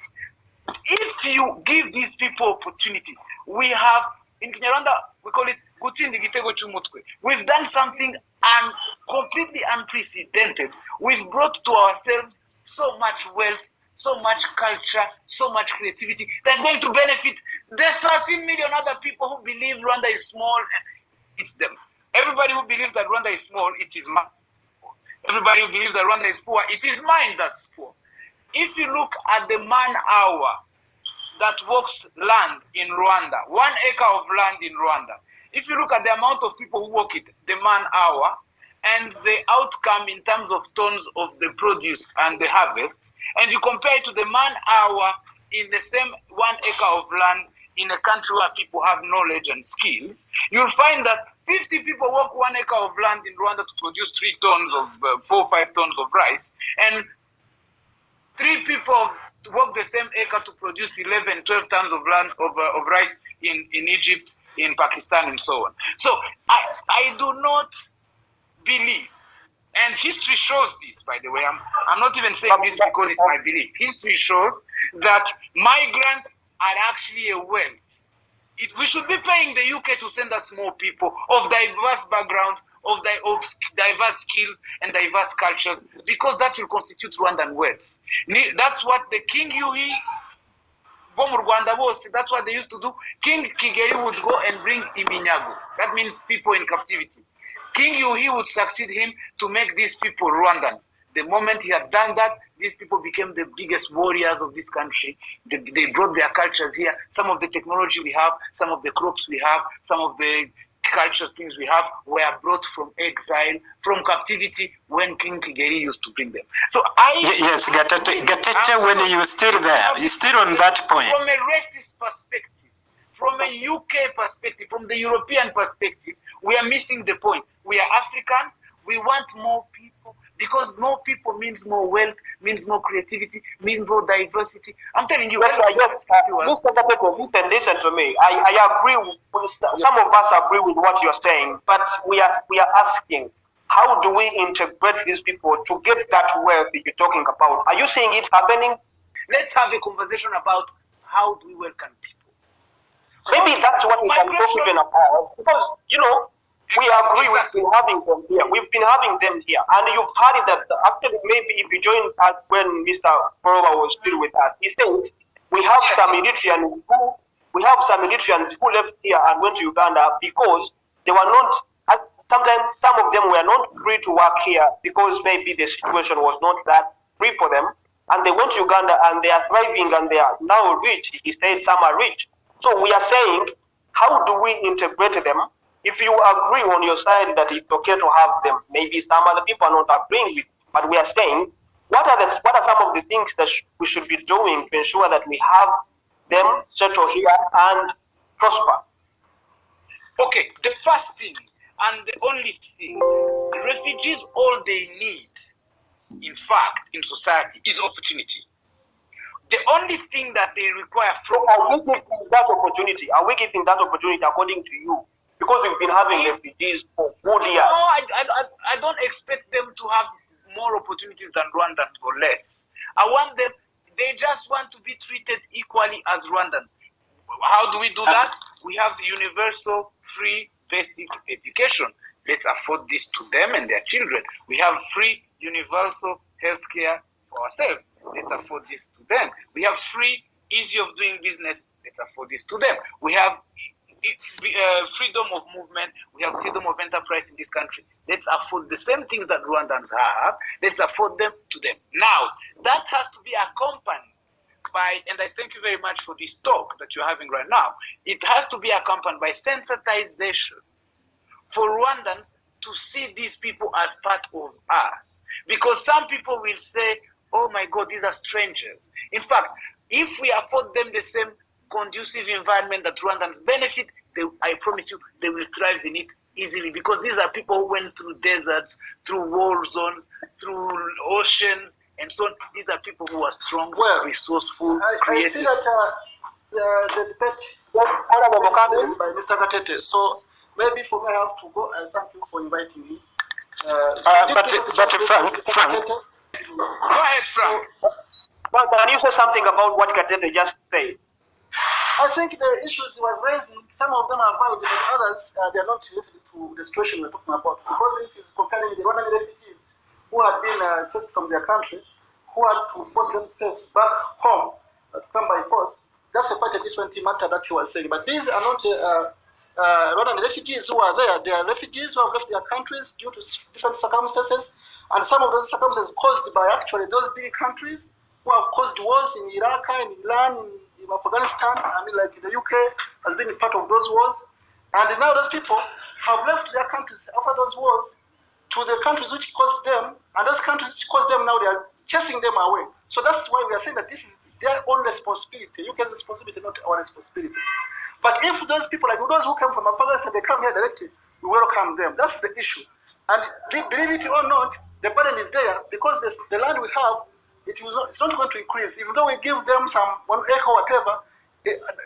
If you give these people opportunity, we have, in Kinyarwanda, we call it Gutsinda igitego cy'umutwe. We've done something completely unprecedented. We've brought to ourselves so much wealth, so much culture, so much creativity that's going to benefit the 13 million other people who believe Rwanda is small. It's them. Everybody who believes that Rwanda is small, it is mine. Everybody who believes that Rwanda is poor, it is mine that's poor. If you look at the man-hour that works land in Rwanda, 1 acre of land in Rwanda, if you look at the amount of people who work it, the man-hour, and the outcome in terms of tons of the produce and the harvest, and you compare it to the man-hour in the same 1 acre of land in a country where people have knowledge and skills, you'll find that 50 people work 1 acre of land in Rwanda to produce 3 tons of 4 or 5 tons of rice, and 3 people work the same acre to produce 11, 12 tons of land of rice in Egypt, in Pakistan, and so on. So I do not believe, and history shows this, by the way. I'm not even saying this because it's my belief. History shows that migrants are actually a wealth. We should be paying the UK to send us more people of diverse backgrounds, of diverse skills and diverse cultures, because that will constitute Rwandan wealth. That's what the King Yuhi, that's what they used to do. King Kigeli would go and bring Iminyago. That means people in captivity. King Yuhi would succeed him to make these people Rwandans. The moment he had done that, these people became the biggest warriors of this country. They brought their cultures here. Some of the technology we have, some of the crops we have, some of the cultures things we have were brought from exile, from captivity, when King Kigeli used to bring them. So Yes, Gatete, when you're still there, you're still on that point. From a racist perspective, from a UK perspective, from the European perspective, we are missing the point. We are Africans. We want more people, because more people means more wealth, means more creativity, means more diversity. I'm telling you. Yes, listen to me. I agree with some of us agree with what you're saying, but we are asking, how do we integrate these people to get that wealth that you're talking about? Are you saying it's happening? Let's have a conversation about how do we welcome people. Maybe that's what we can talk even about, because we agree. We've been having them here. We've been having them here, and you've heard that. Actually, maybe if you joined us when Mr. Porowa was still with us, he said we have some Eritreans who left here and went to Uganda because they were not. Sometimes some of them were not free to work here because maybe the situation was not that free for them, and they went to Uganda and they are thriving and they are now rich. He said some are rich. So we are saying, how do we integrate them? If you agree on your side that it's okay to have them, maybe some other people are not agreeing with, but we are saying, what are some of the things that we should be doing to ensure that we have them settle here and prosper? Okay, the first thing and the only thing, refugees, all they need, in fact, in society, is opportunity. The only thing that they require from Are we giving that opportunity? Are we giving that opportunity according to you? Because we've been having refugees for good years. No, I don't expect them to have more opportunities than Rwandans or less. I want them, they just want to be treated equally as Rwandans. How do we do that? We have the universal free basic education. Let's afford this to them and their children. We have free universal healthcare for ourselves. Let's afford this to them. We have free easy of doing business. Let's afford this to them. We have freedom of movement. We have freedom of enterprise in this country. Let's afford the same things that Rwandans have. Let's afford them to them. Now, that has to be accompanied by, and I thank you very much for this talk that you're having right now, it has to be accompanied by sensitization for Rwandans to see these people as part of us. Because some people will say, oh my God, these are strangers. In fact, if we afford them the same conducive environment that Rwandans benefit, I promise you, they will thrive in it easily, because these are people who went through deserts, through war zones, through oceans, and so on. These are people who are strong, resourceful, creative. I see that the debate by Mr. Gatete. So maybe for me, I have to go. I thank you for inviting me. But Frank, Go ahead, Frank. But can you say something about what Gatete just said? I think the issues he was raising, some of them are valid, but others, they are not related to the situation we're talking about. Because if he's comparing the Rwandan refugees who had been chased from their country, who had to force themselves back home, to come by force, that's quite a different matter that he was saying. But these are not Rwandan refugees who are there. They are refugees who have left their countries due to different circumstances, and some of those circumstances caused by actually those big countries who have caused wars in Iraq, in Iran, in Afghanistan. I mean, like the UK has been a part of those wars. And now those people have left their countries after those wars to the countries which caused them, and those countries which caused them now, they are chasing them away. So that's why we are saying that this is their own responsibility. UK's responsibility, not our responsibility. But if those people, like those who came from Afghanistan, they come here directly, we welcome them. That's the issue. And believe it or not, the burden is there, because the land we have, it's not going to increase. Even though we give them some 1 acre or whatever,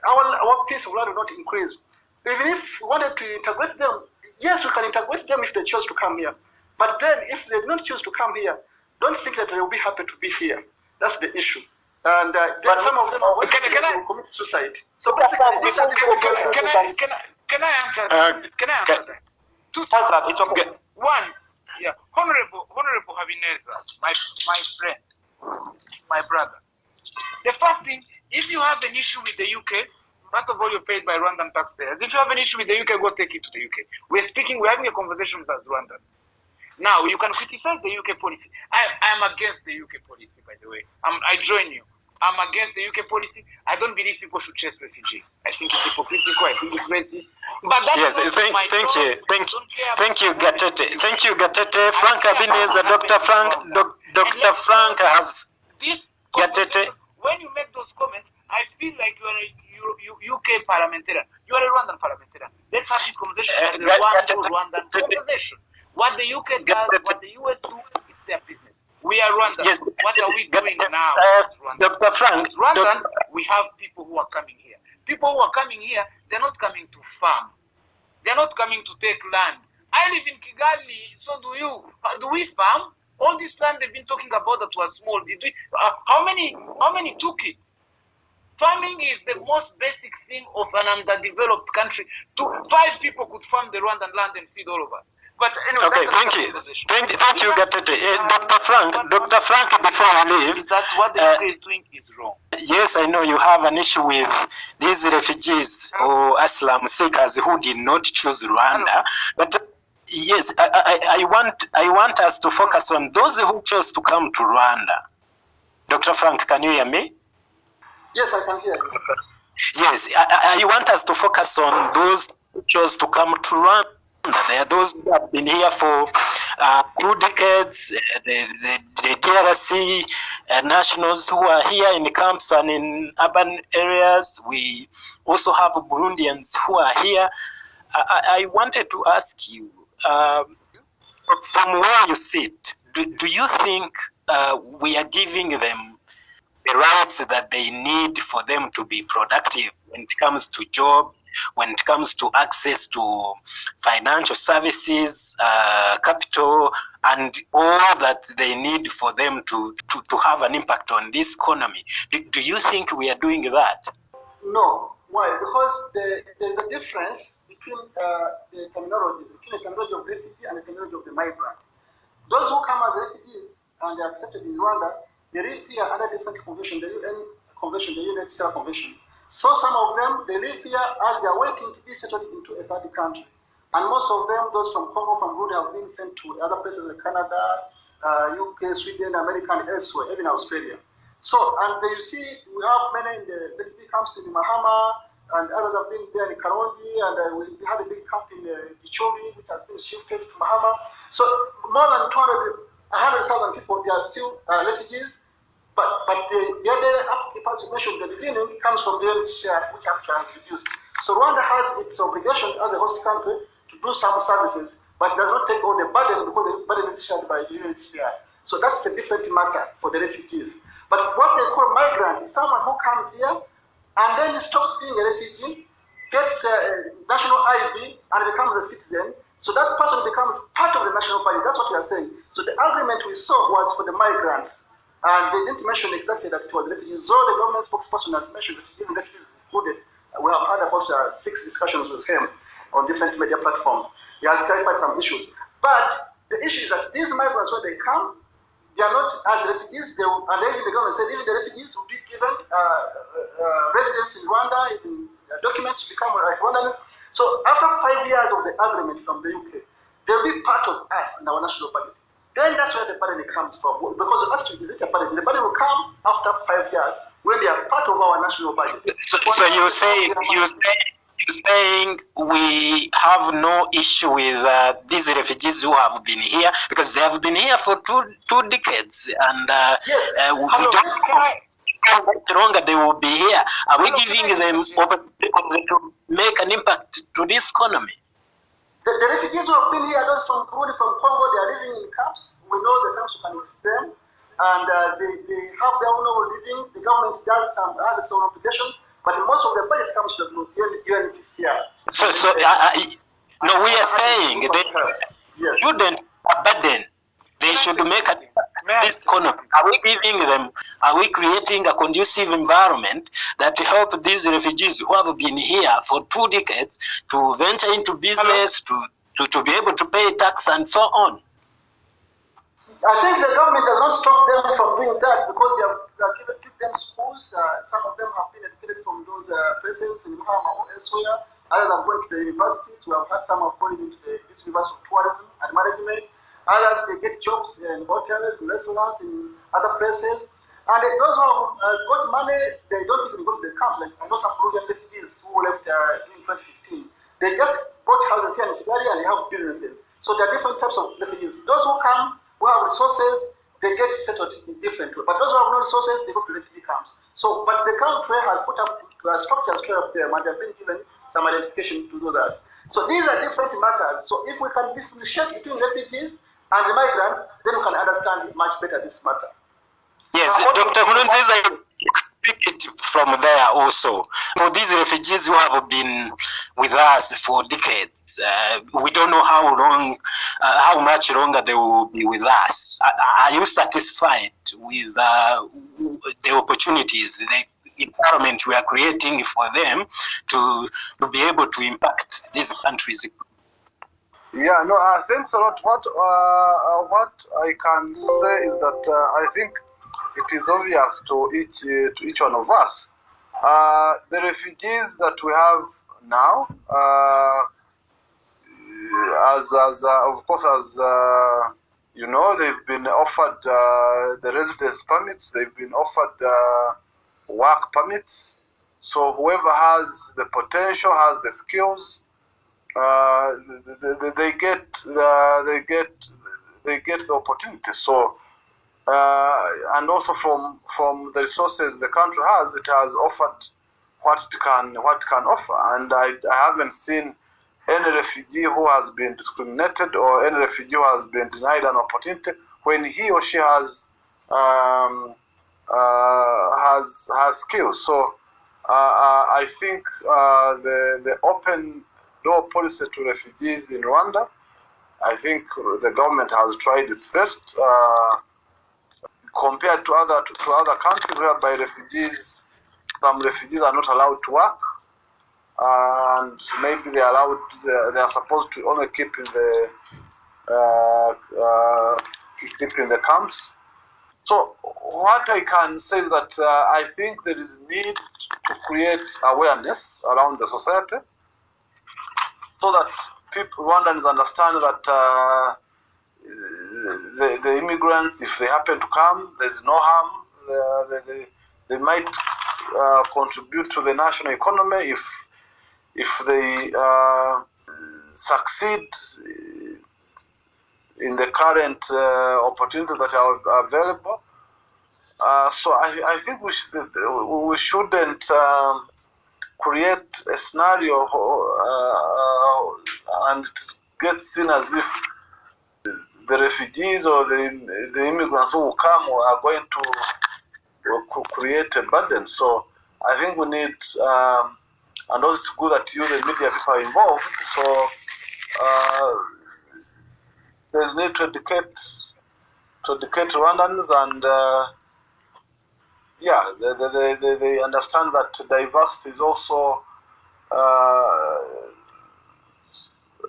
our piece of land will not increase. Even if we wanted to integrate them, yes, we can integrate them if they choose to come here. But then, if they don't choose to come here, don't think that they will be happy to be here. That's the issue. And then some of them are going to commit suicide. So basically, this is can I answer that? Can I answer that? Two things. One, yeah, Honorable Habineza, my friend, my brother. The first thing, if you have an issue with the UK, first of all, you're paid by Rwandan taxpayers. If you have an issue with the UK, go take it to the UK. We're having a conversation as Rwandans. Now, you can criticize the UK policy. I'm against the UK policy, by the way. I join you. I'm against the UK policy. I don't believe people should chase refugees. I think it's hypocritical. I think it's racist. But that's thank you, Gatete. Thank you, Gatete. Frank Habineza, Dr. Frank has this Gatete. When you make those comments, I feel like you are a UK parliamentarian. You are a Rwandan parliamentarian. Let's have this conversation as a Rwandan conversation. What the UK does, what the US do, it's their business. We are Rwanda. Yes. What are we doing now? Dr. Frank. Rwandans, we have people who are coming here. People who are coming here, they're not coming to farm. They're not coming to take land. I live in Kigali, so do you. Do we farm? All this land they've been talking about that was small, did we? How many took it? Farming is the most basic thing of an underdeveloped country. 5 people could farm the Rwandan land and feed all of us. But anyway, okay, thank you, Gatete. Dr. Frank, before I leave, is that what the UK is doing is wrong? Yes, I know you have an issue with these refugees or asylum seekers who did not choose Rwanda, but yes, I want us to focus on those who chose to come to Rwanda. Dr. Frank, can you hear me? Yes, I can hear you. Yes, I want us to focus on those who chose to come to Rwanda. There are those who have been here for 2 decades, the DRC nationals who are here in camps and in urban areas. We also have Burundians who are here. I wanted to ask you, from where you sit, do you think we are giving them the rights that they need for them to be productive when it comes to job, when it comes to access to financial services, capital, and all that they need for them to have an impact on this economy. Do you think we are doing that? No. Why? Because there's a difference between the terminologies, between the terminology of refugee and the terminology of the migrant. Those who come as refugees and they are accepted in Rwanda, they live here under different conventions, the UN Convention, the UNHCR Convention. So some of them, they live here as they are waiting to be settled into a third country. And most of them, those from Congo, from Burundi, have been sent to other places like Canada, UK, Sweden, America, and elsewhere, even Australia. So, and you see, we have many in the refugee camps in Mahama, and others have been there in Karongi, and we had a big camp in Gichori, which has been shifted to Mahama. So, more than 100,000 people, they are still refugees. But the other occupants you mentioned at the beginning comes from the UNHCR, which actually has reduced. So Rwanda has its obligation as a host country to do some services, but it does not take all the burden because the burden is shared by the UNHCR. So that's a different matter for the refugees. But what they call migrants is someone who comes here and then stops being a refugee, gets national ID, and becomes a citizen. So that person becomes part of the national party. That's what we are saying. So the agreement we saw was for the migrants. And they didn't mention exactly that it was refugees. Though the government spokesperson has mentioned that even refugees included, we have had about 6 discussions with him on different media platforms. He has clarified some issues. But the issue is that these migrants, when they come, they are not as refugees. And even the government said even the refugees will be given residence in Rwanda, even documents to become Rwandans. So after 5 years of the agreement from the UK, they'll be part of us in our national party. Then that's where the burden comes from. Because actually, is it a burden? The burden will come after 5 years when they are part of our national budget. So you're saying we have no issue with these refugees who have been here because they have been here for two decades, and yes. We don't know how much longer they will be here. Are we giving them opportunity to make an impact to this economy? The refugees who have been here, those from Burundi, from Congo, they are living in camps. We know the camps can extend, and they have their own living. The government has its own obligations, but most of the budget comes from UNHCR. No, we are saying they shouldn't abandon. They should make a this economy. Are we creating a conducive environment that help these refugees who have been here for 2 decades to venture into business, to be able to pay tax and so on? I think the government does not stop them from doing that because they have given them schools. Some of them have been educated from those places in Mahama or elsewhere. Others have gone to the universities. We have had some have gone into the University of Tourism and Management. Others, they get jobs in hotels, in restaurants, in other places. And those who have got money, they don't even go to the camp. Like I know some Peruvian refugees who left in 2015. They just bought houses here in Kigali and they have businesses. So there are different types of refugees. Those who come, who have resources, they get settled in different ways. But those who have no resources, they go to refugee camps. So, but the country has put up structures straight up there, and they've been given some identification to do that. So these are different matters. So if we can differentiate between refugees and the migrants, then we can understand much better this matter. Yes, Dr. Nkurunziza, pick it from there also. For these refugees who have been with us for decades, we don't know how long, how much longer they will be with us. Are you satisfied with the opportunities, the environment we are creating for them to be able to impact these countries? Yeah, no, thanks a lot. What I can say is that I think it is obvious to each one of us. The refugees that we have now, of course, you know, they've been offered the residence permits. They've been offered work permits. So whoever has the potential, has the skills, they get the opportunity. So and also from the resources the country has, it has offered what it can offer. And I haven't seen any refugee who has been discriminated or any refugee who has been denied an opportunity when he or she has has skills. So I think the open door policy to refugees in Rwanda, I think the government has tried its best compared to other countries whereby some refugees are not allowed to work, and maybe they are supposed to only keep in the camps. So what I can say is that I think there is need to create awareness around the society so that Rwandans understand that the immigrants, if they happen to come, there's no harm. They might contribute to the national economy if they succeed in the current opportunities that are available. So I think we shouldn't create a scenario and get seen as if the refugees or the immigrants who will come are going to create a burden. So I think we need, and also it's good that you, the media people, are involved. So there's need to educate Rwandans, and they understand that diversity is also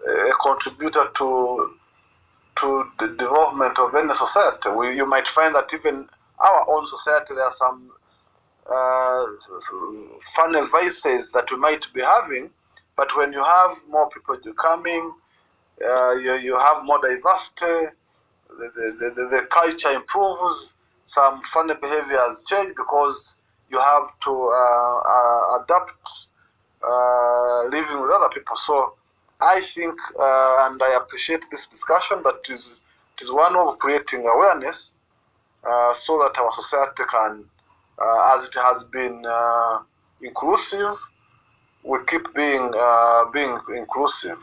a contributor to the development of any society. You might find that even our own society, there are some funny vices that we might be having, but when you have more people coming, you have more diversity, the culture improves, some funny behaviors change because you have to adapt living with other people. So I think, and I appreciate this discussion, that it is one of creating awareness so that our society can, as it has been inclusive, we keep being inclusive.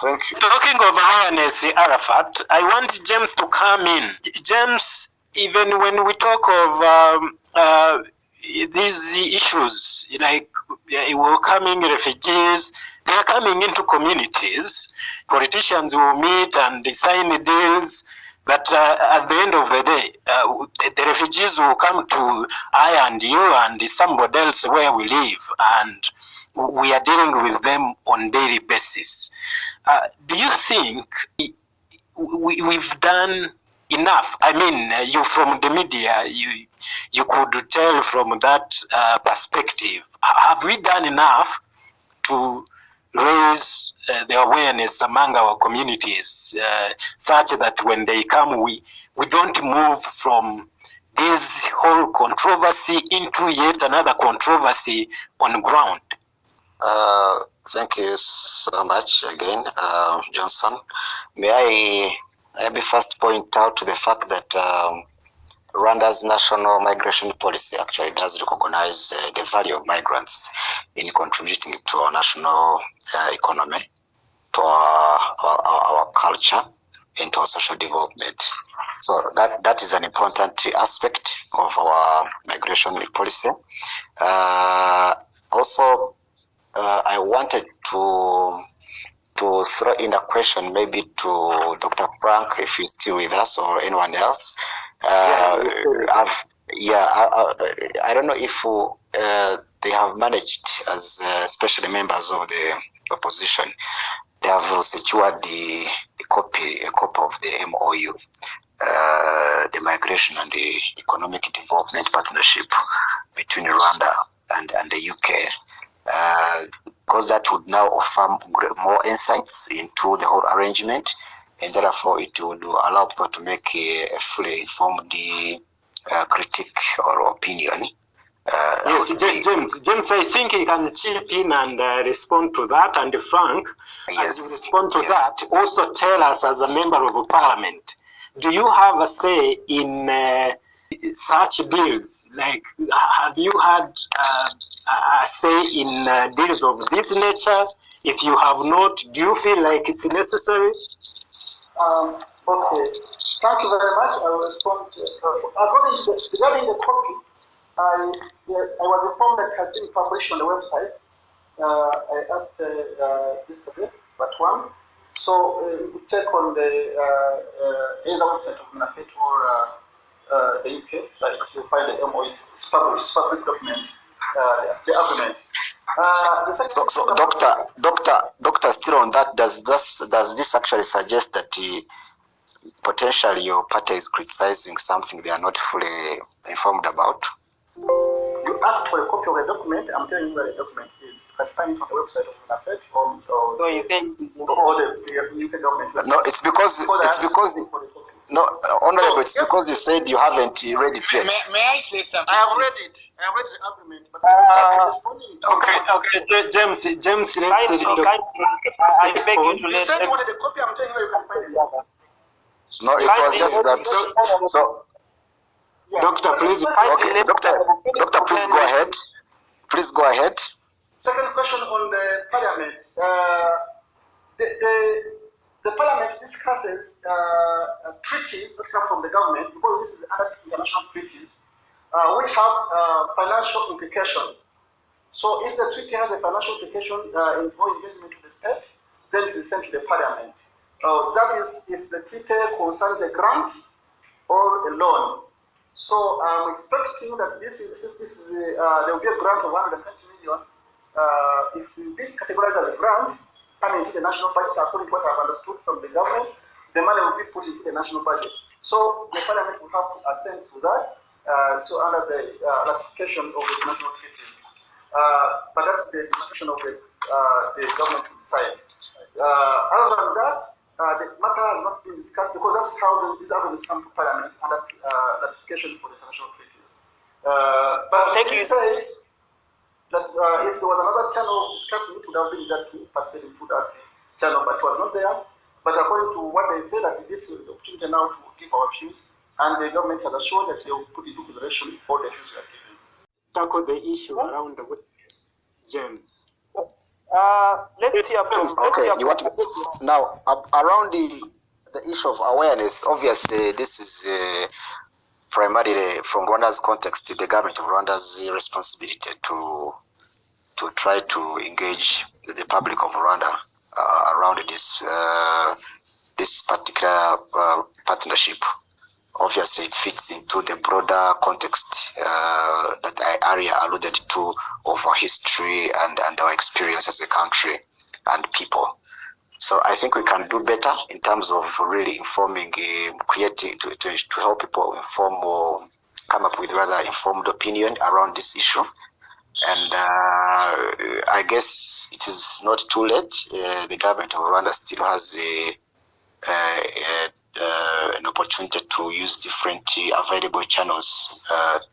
Thank you. Talking of awareness, Arafat, I want James to come in. James, even when we talk of these issues, like welcoming refugees, they are coming into communities. Politicians will meet and sign deals, but at the end of the day, the refugees will come to I and you and somebody else where we live, and we are dealing with them on daily basis. Do you think we've done enough? I mean, you from the media, you could tell from that perspective. Have we done enough to raise the awareness among our communities such that when they come, we don't move from this whole controversy into yet another controversy on ground? Thank you so much again, Johnson. May I be first point out to the fact that Rwanda's national migration policy actually does recognize the value of migrants in contributing to our national economy, to our culture, and to our social development. So that is an important aspect of our migration policy. Also, I wanted to throw in a question maybe to Dr. Frank, if he's still with us, or anyone else. I don't know if they have managed, as especially members of the opposition, they have secured a copy of the MOU, the Migration and the Economic Development Partnership between Rwanda and the UK. Because that would now offer more insights into the whole arrangement, and therefore it would allow people to make a fully informed critique or opinion. Yes, James, I think he can chip in and respond to that. And Frank, as you respond to that, also tell us, as a member of parliament, do you have a say in such deals? Like, have you had a say in deals of this nature? If you have not, do you feel like it's necessary? Okay, thank you very much. I will respond. Regarding the copy, I was informed that it has been published on the website. I asked this a bit, but one. So you could check on the either website of UNAFET or the UK, so you'll find the MOU. It's public document, the argument. So, doctor, still on that, does this actually suggest that potentially your party is criticizing something they are not fully informed about? You asked for a copy of the document. I'm telling you where the document is. You can find it on the website of UNAFET or the UK government. No, it's because no, honorable. It's because you said you haven't read it yet. May I say something? I have read it. I have read the argument, but I'm responding to Okay, James, I beg you to you said you wanted a copy. I'm telling you where you can find it. No, it was just that. So, Yeah. Doctor, please. okay, doctor, please go ahead. Please go ahead. Second question on the parliament. The parliament discusses treaties that come from the government, because this is other international treaties, which have financial implication. So if the treaty has a financial implication in engagement to the state, then it is sent to the parliament. That is if the treaty concerns a grant or a loan. So I'm expecting that this is there will be a grant of 120 million. If you be categorized as a grant, coming into the national budget, according to what I've understood from the government, the money will be put into the national budget. So the parliament will have to assent to that. So under the ratification of the international treaties. But that's the discussion of the government to decide. Other than that, the matter has not been discussed, because that's how these arguments come to parliament under ratification for the international treaties. But he said that if there was another channel of discussing, it would have been that to participate into that channel, but it was not there. But according to what they say, that this is the opportunity now to give our views, and the government has assured that they will put into consideration all the views we are giving. Tackle the issue around the witness, James. Let's hear from. Okay, you want to, now around the issue of awareness. Obviously, this is primarily from Rwanda's context, the government of Rwanda's responsibility to try to engage the public of Rwanda around this particular partnership. Obviously, it fits into the broader context that Arya alluded to of our history and our experience as a country and people. So I think we can do better in terms of really informing, creating to help people inform or come up with rather informed opinion around this issue. And I guess it is not too late. The government of Rwanda still has an opportunity to use different available channels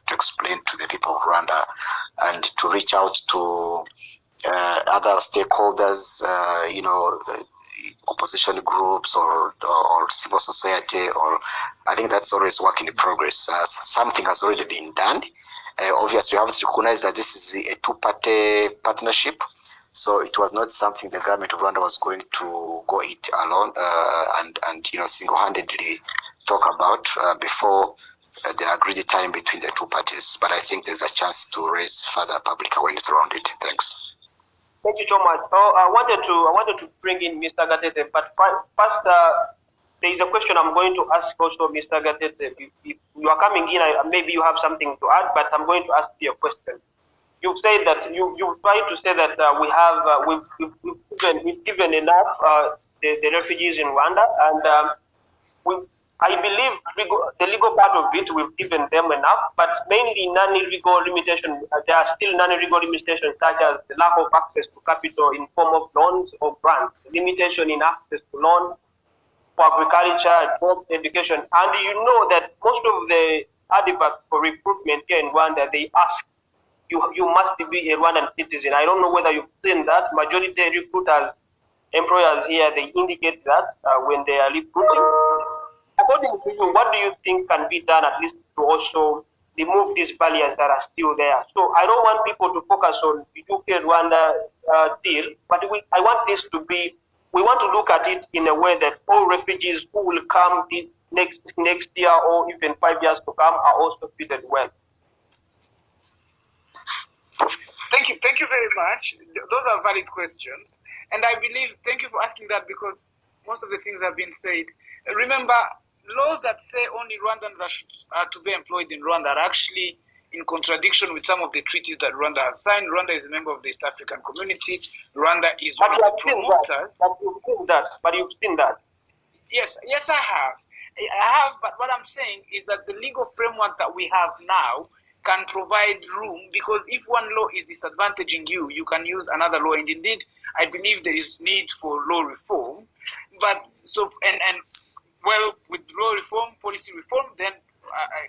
to explain to the people of Rwanda and to reach out to other stakeholders, opposition groups or civil society, or I think that's always work in progress. Something has already been done. Obviously, you have to recognize that this is a two-party partnership. So it was not something the government of Rwanda was going to go it alone and single-handedly talk about before the agreed time between the two parties. But I think there's a chance to raise further public awareness around it. Thanks. Thank you so much. I wanted to bring in Mr. Gatete, but first there is a question I'm going to ask also Mr. Gatete. If you are coming in, maybe you have something to add, but I'm going to ask you a question. You've said that you tried to say that we've given enough the refugees in Rwanda, and I believe the legal part of it we've given them enough, but mainly non-legal limitations. There are still non-legal limitations such as the lack of access to capital in form of loans or grants, limitation in access to loans for agriculture, job, education, and you know that most of the advocates for recruitment here in Rwanda, they ask you must be a Rwandan citizen. I don't know whether you've seen that. Majority recruiters, employers here, they indicate that when they are recruiting. According to you, what do you think can be done at least to also remove these barriers that are still there? So I don't want people to focus on the UK-Rwanda deal, but I want this to be, we want to look at it in a way that all refugees who will come next year or even 5 years to come are also treated well. Thank you very much. Those are valid questions. And I believe, thank you for asking that, because most of the things have been said. Remember, laws that say only Rwandans are to be employed in Rwanda are actually in contradiction with some of the treaties that Rwanda has signed. Rwanda is a member of the East African Community. Rwanda is one of the promoters. But you've seen that. Yes, I have. But what I'm saying is that the legal framework that we have now can provide room, because if one law is disadvantaging you, you can use another law. And indeed, I believe there is need for law reform. But well, with law reform, policy reform, then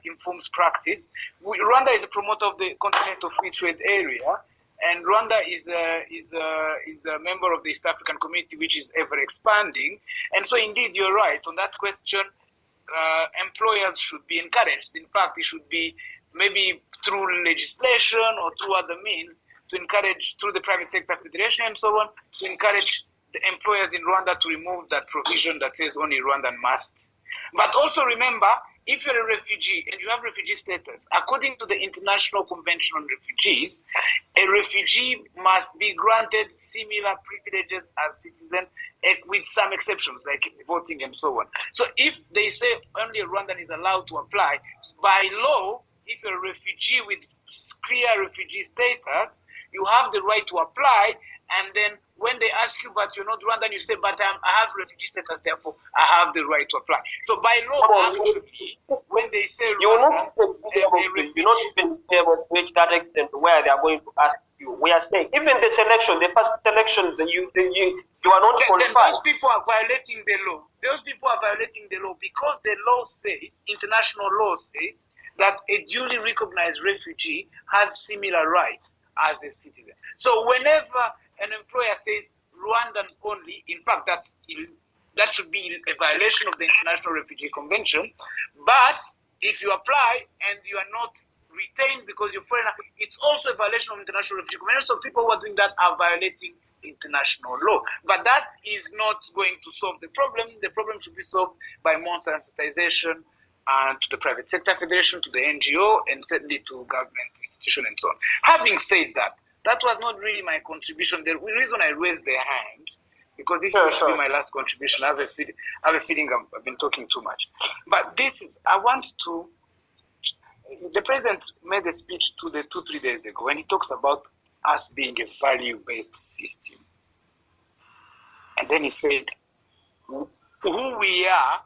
informs practice. Rwanda is a promoter of the Continental Free Trade Area, and Rwanda is a member of the East African Community, which is ever expanding. And so, indeed, you're right on that question. Employers should be encouraged. In fact, it should be maybe through legislation or through other means to encourage, through the private sector federation and so on, to encourage the employers in Rwanda to remove that provision that says only Rwandan must. But also remember, if you're a refugee and you have refugee status, according to the International Convention on Refugees, a refugee must be granted similar privileges as citizens, with some exceptions like voting and so on. So if they say only a Rwandan is allowed to apply, by law, if you're a refugee with clear refugee status, you have the right to apply. And then when they ask you, but you're not Rwandan, you say, but I have refugee status, therefore I have the right to apply. So by law, actually, when they say you're Rwandan, not even able to reach that extent where they are going to ask you. We are saying, even the selection, the first selections, you are not qualified. Then those people are violating the law. Those people are violating the law because the law says, international law says, that a duly recognized refugee has similar rights as a citizen. So whenever an employer says Rwandans only, in fact, that should be a violation of the International Refugee Convention. But if you apply and you are not retained because you're foreigner, it's also a violation of International Refugee Convention. So people who are doing that are violating international law. But that is not going to solve the problem. The problem should be solved by more sensitization to the private sector federation, to the NGO, and certainly to government institution and so on. Having said that, that was not really my contribution. The reason I raised the hand, because this is going to be my last contribution. I have a feeling I've been talking too much. But the president made a speech 2-3 days ago, and he talks about us being a value-based system. And then he said, who we are,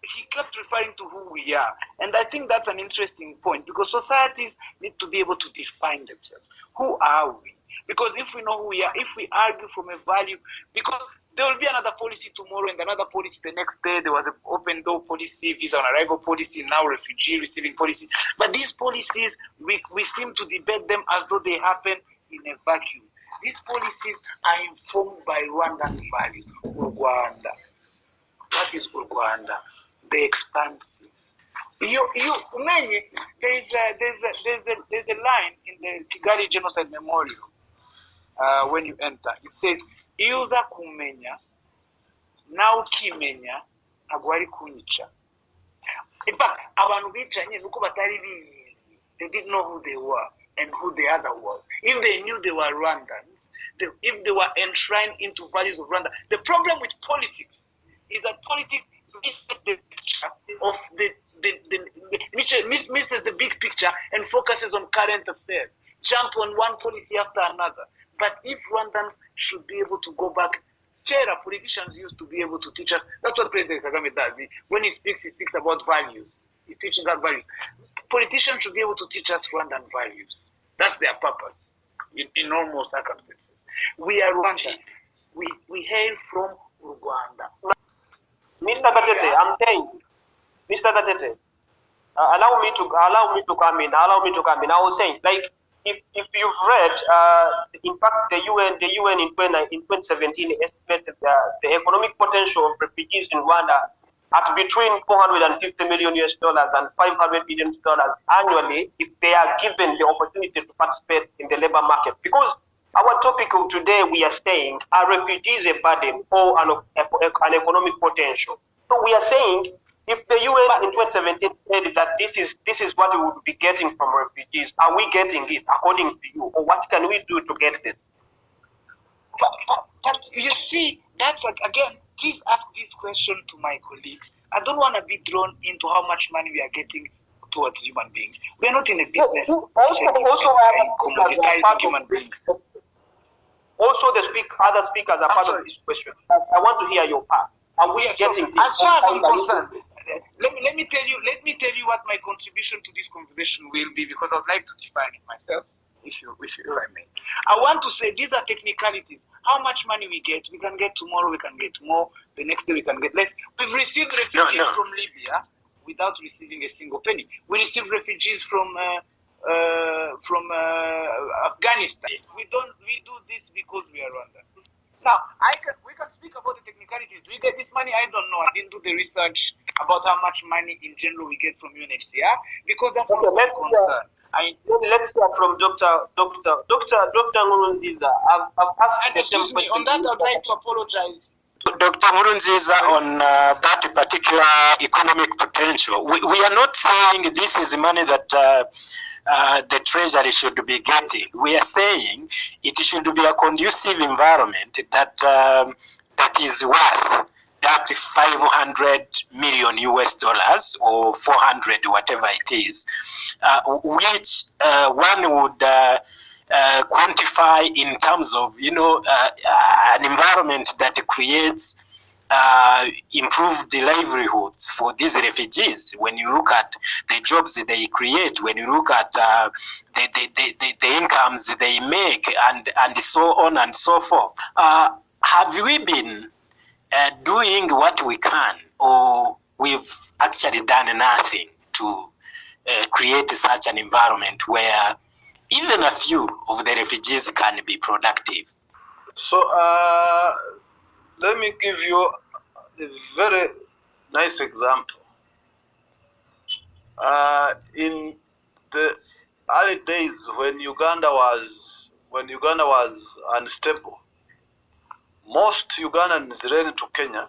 he kept referring to who we are. And I think that's an interesting point, because societies need to be able to define themselves. Who are we? Because if we know who we are, if we argue from a value, because there will be another policy tomorrow and another policy the next day. There was an open door policy, visa on arrival policy, now refugee receiving policy. But these policies, we seem to debate them as though they happen in a vacuum. These policies are informed by Rwandan values. Rwanda. What is Rwanda? The expansive. There's a line in the Kigali Genocide Memorial when you enter. It says, "Iuza kumenya, na ukimenya, agwari kunyica." In fact, abantu bicanye nuko batari bizi. They didn't know who they were and who the other was. If they knew they were Rwandans, if they were enshrined into values of Rwanda. The problem with politics is that politics misses the picture of misses the big picture and focuses on current affairs, jump on one policy after another. But if Rwandans should be able to go back, politicians used to be able to teach us. That's what President Kagame does. When he speaks about values. He's teaching us values. Politicians should be able to teach us Rwandan values. That's their purpose in normal circumstances. We are Rwanda. We hail from Rwanda. Mr. Gatete, I'm saying, Mr. Gatete, allow me to come in. I was saying, like, if you've read, in fact, the UN in 2017 estimated the economic potential of refugees in Rwanda at between $450 million and $500 billion annually if they are given the opportunity to participate in the labor market. Because our topic of today, we are saying, are refugees a burden or an economic potential? So we are saying If the UN in 2017 said that this is what we would be getting from refugees, are we getting it according to you, or what can we do to get this? But you see, that's again. Please ask this question to my colleagues. I don't want to be drawn into how much money we are getting towards human beings. We are not in a business commoditizing human beings. Also, other speakers are part of this question. I want to hear your part. Are we getting this? As far as I'm concerned, let me tell you what my contribution to this conversation will be, because I'd like to define it myself, if I may. I want to say these are technicalities. How much money we can get tomorrow, we can get more. The next day we can get less. We've received refugees from Libya without receiving a single penny. We received refugees from Afghanistan. We do this because we are Rwanda. Now, we can speak about the technicalities. Do we get this money? I don't know. I didn't do the research about how much money in general we get from UNHCR, because that's not my concern. Let's hear from Dr. Nkurunziza. I've asked. And excuse me, on that I'd like to apologize. Dr. Nkurunziza, on that particular economic potential, we are not saying this is money that the Treasury should be getting. We are saying it should be a conducive environment that is worth that $500 million or 400, whatever it is, which one would quantify in terms of, an environment that creates improved livelihoods for these refugees. When you look at the jobs they create, when you look at the incomes they make, and so on and so forth. Have we been doing what we can, or we've actually done nothing to create such an environment where even a few of the refugees can be productive? So let me give you a very nice example. In the early days when Uganda was unstable, most Ugandans ran to Kenya,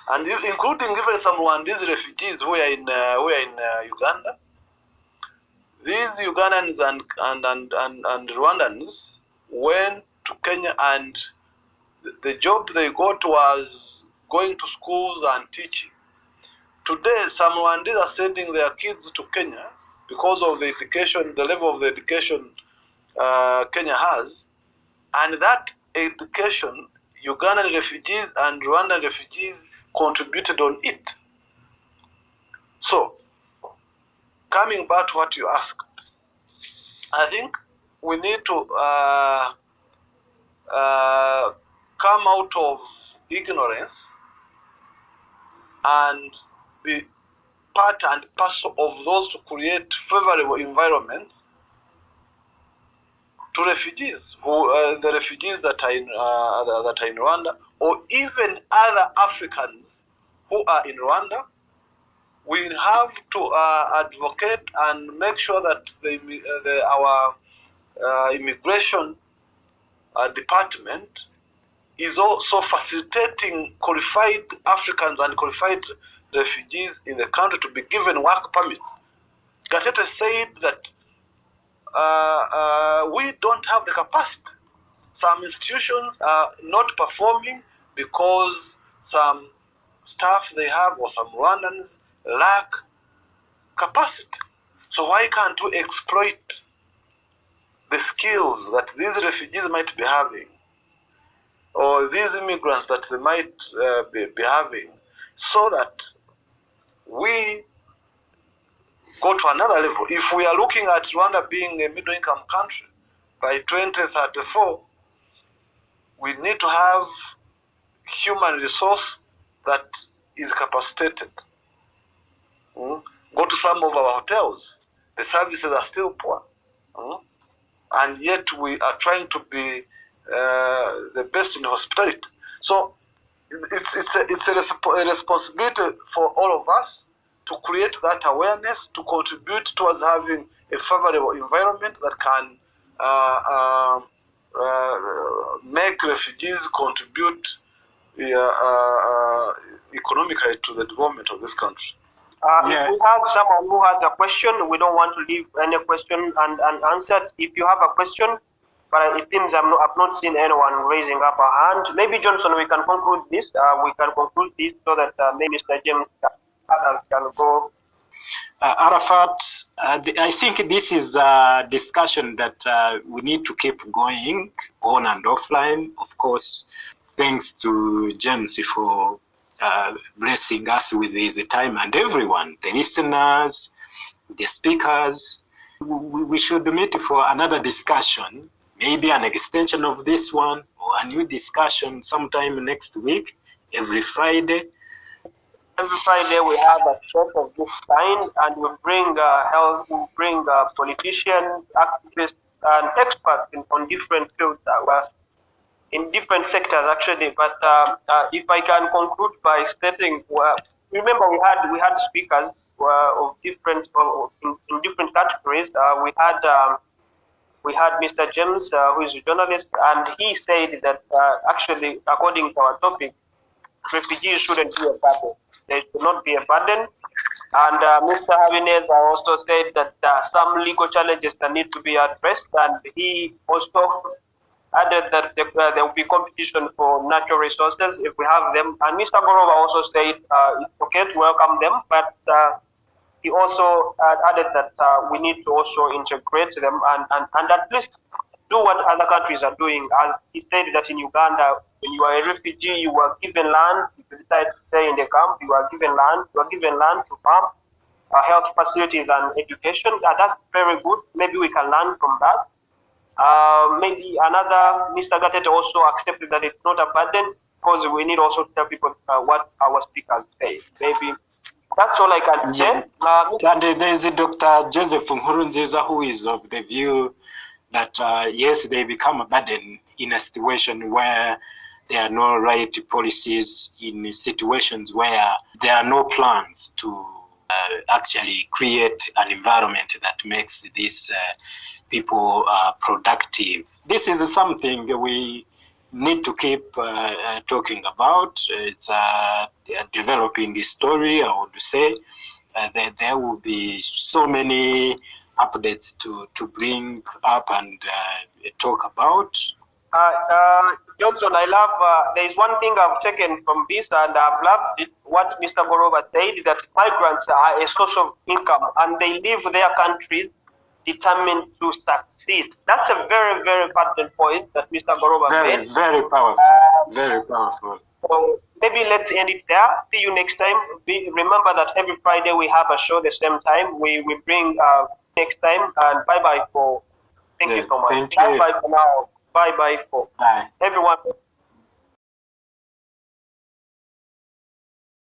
and including even some Rwandese refugees who are in Uganda. These Ugandans and Rwandans went to Kenya, and the job they got was going to schools and teaching. Today, some Rwandese are sending their kids to Kenya because of the education, the level of the education Kenya has, and that education, Ugandan refugees and Rwandan refugees contributed on it. So, coming back to what you asked, I think we need to come out of ignorance and be part and parcel of those to create favorable environments to refugees, the refugees that are in Rwanda, or even other Africans who are in Rwanda. We have to advocate and make sure that our immigration department is also facilitating qualified Africans and qualified refugees in the country to be given work permits. Gatete said that we don't have the capacity. Some institutions are not performing because some staff they have, or some Rwandans, lack capacity. So why can't we exploit the skills that these refugees might be having, or these immigrants that they might be having, so that we go to another level? If we are looking at Rwanda being a middle-income country by 2034, we need to have human resource that is capacitated. Go to some of our hotels, the services are still poor, and yet we are trying to be the best in hospitality. So it's a responsibility for all of us to create that awareness, to contribute towards having a favorable environment that can make refugees contribute economically to the development of this country. If we have someone who has a question, we don't want to leave any question unanswered. If you have a question, but it seems I've not seen anyone raising up a hand. Maybe Johnson, we can conclude this. We can conclude this so that maybe Mr. James others can go. Arafat, I think this is a discussion that we need to keep going on and offline. Of course, thanks to James for blessing us with his time, and everyone, the listeners, the speakers. We should meet for another discussion, maybe an extension of this one or a new discussion sometime next week, every Friday. Every Friday we have a show of this kind, and we bring politicians, activists, and experts on different fields, in different sectors actually. But if I can conclude by stating, remember we had speakers of different in different categories. We had Mr. James, who is a journalist, and he said that actually, according to our topic, refugees shouldn't be a burden. They should not be a burden. And Mr. Habineza also said that some legal challenges that need to be addressed, and he also added that there will be competition for natural resources if we have them. And Mr. Golooba also said it's okay to welcome them, but he also added that we need to also integrate them and at least do what other countries are doing. As he said that in Uganda, when you are a refugee, you are given land. If you decide to stay in the camp, you are given land. You are given land to farm, health facilities and education. That's very good. Maybe we can learn from that. Maybe another, Mr. Gatete also accepted that it's not a burden, because we need also to tell people what our speakers say. Maybe that's all I can say. And there is Dr. Joseph Nkurunziza, who is of the view that yes, they become a burden in a situation where there are no right policies, in situations where there are no plans to actually create an environment that makes these people productive. This is something we need to keep talking about. It's a developing story, I would say. There will be so many updates to bring up and talk about. Johnson, I love, there is one thing I've taken from this, and I've loved it, what Mr. Golooba said, that migrants are a source of income and they leave their countries determined to succeed. That's a very, very pertinent point that Mr. Golooba made. Very powerful. Very powerful. So maybe let's end it there. See you next time. Remember that every Friday we have a show the same time. We bring next time, and bye-bye for, thank you so much. Bye-bye for now. Bye-bye for everyone.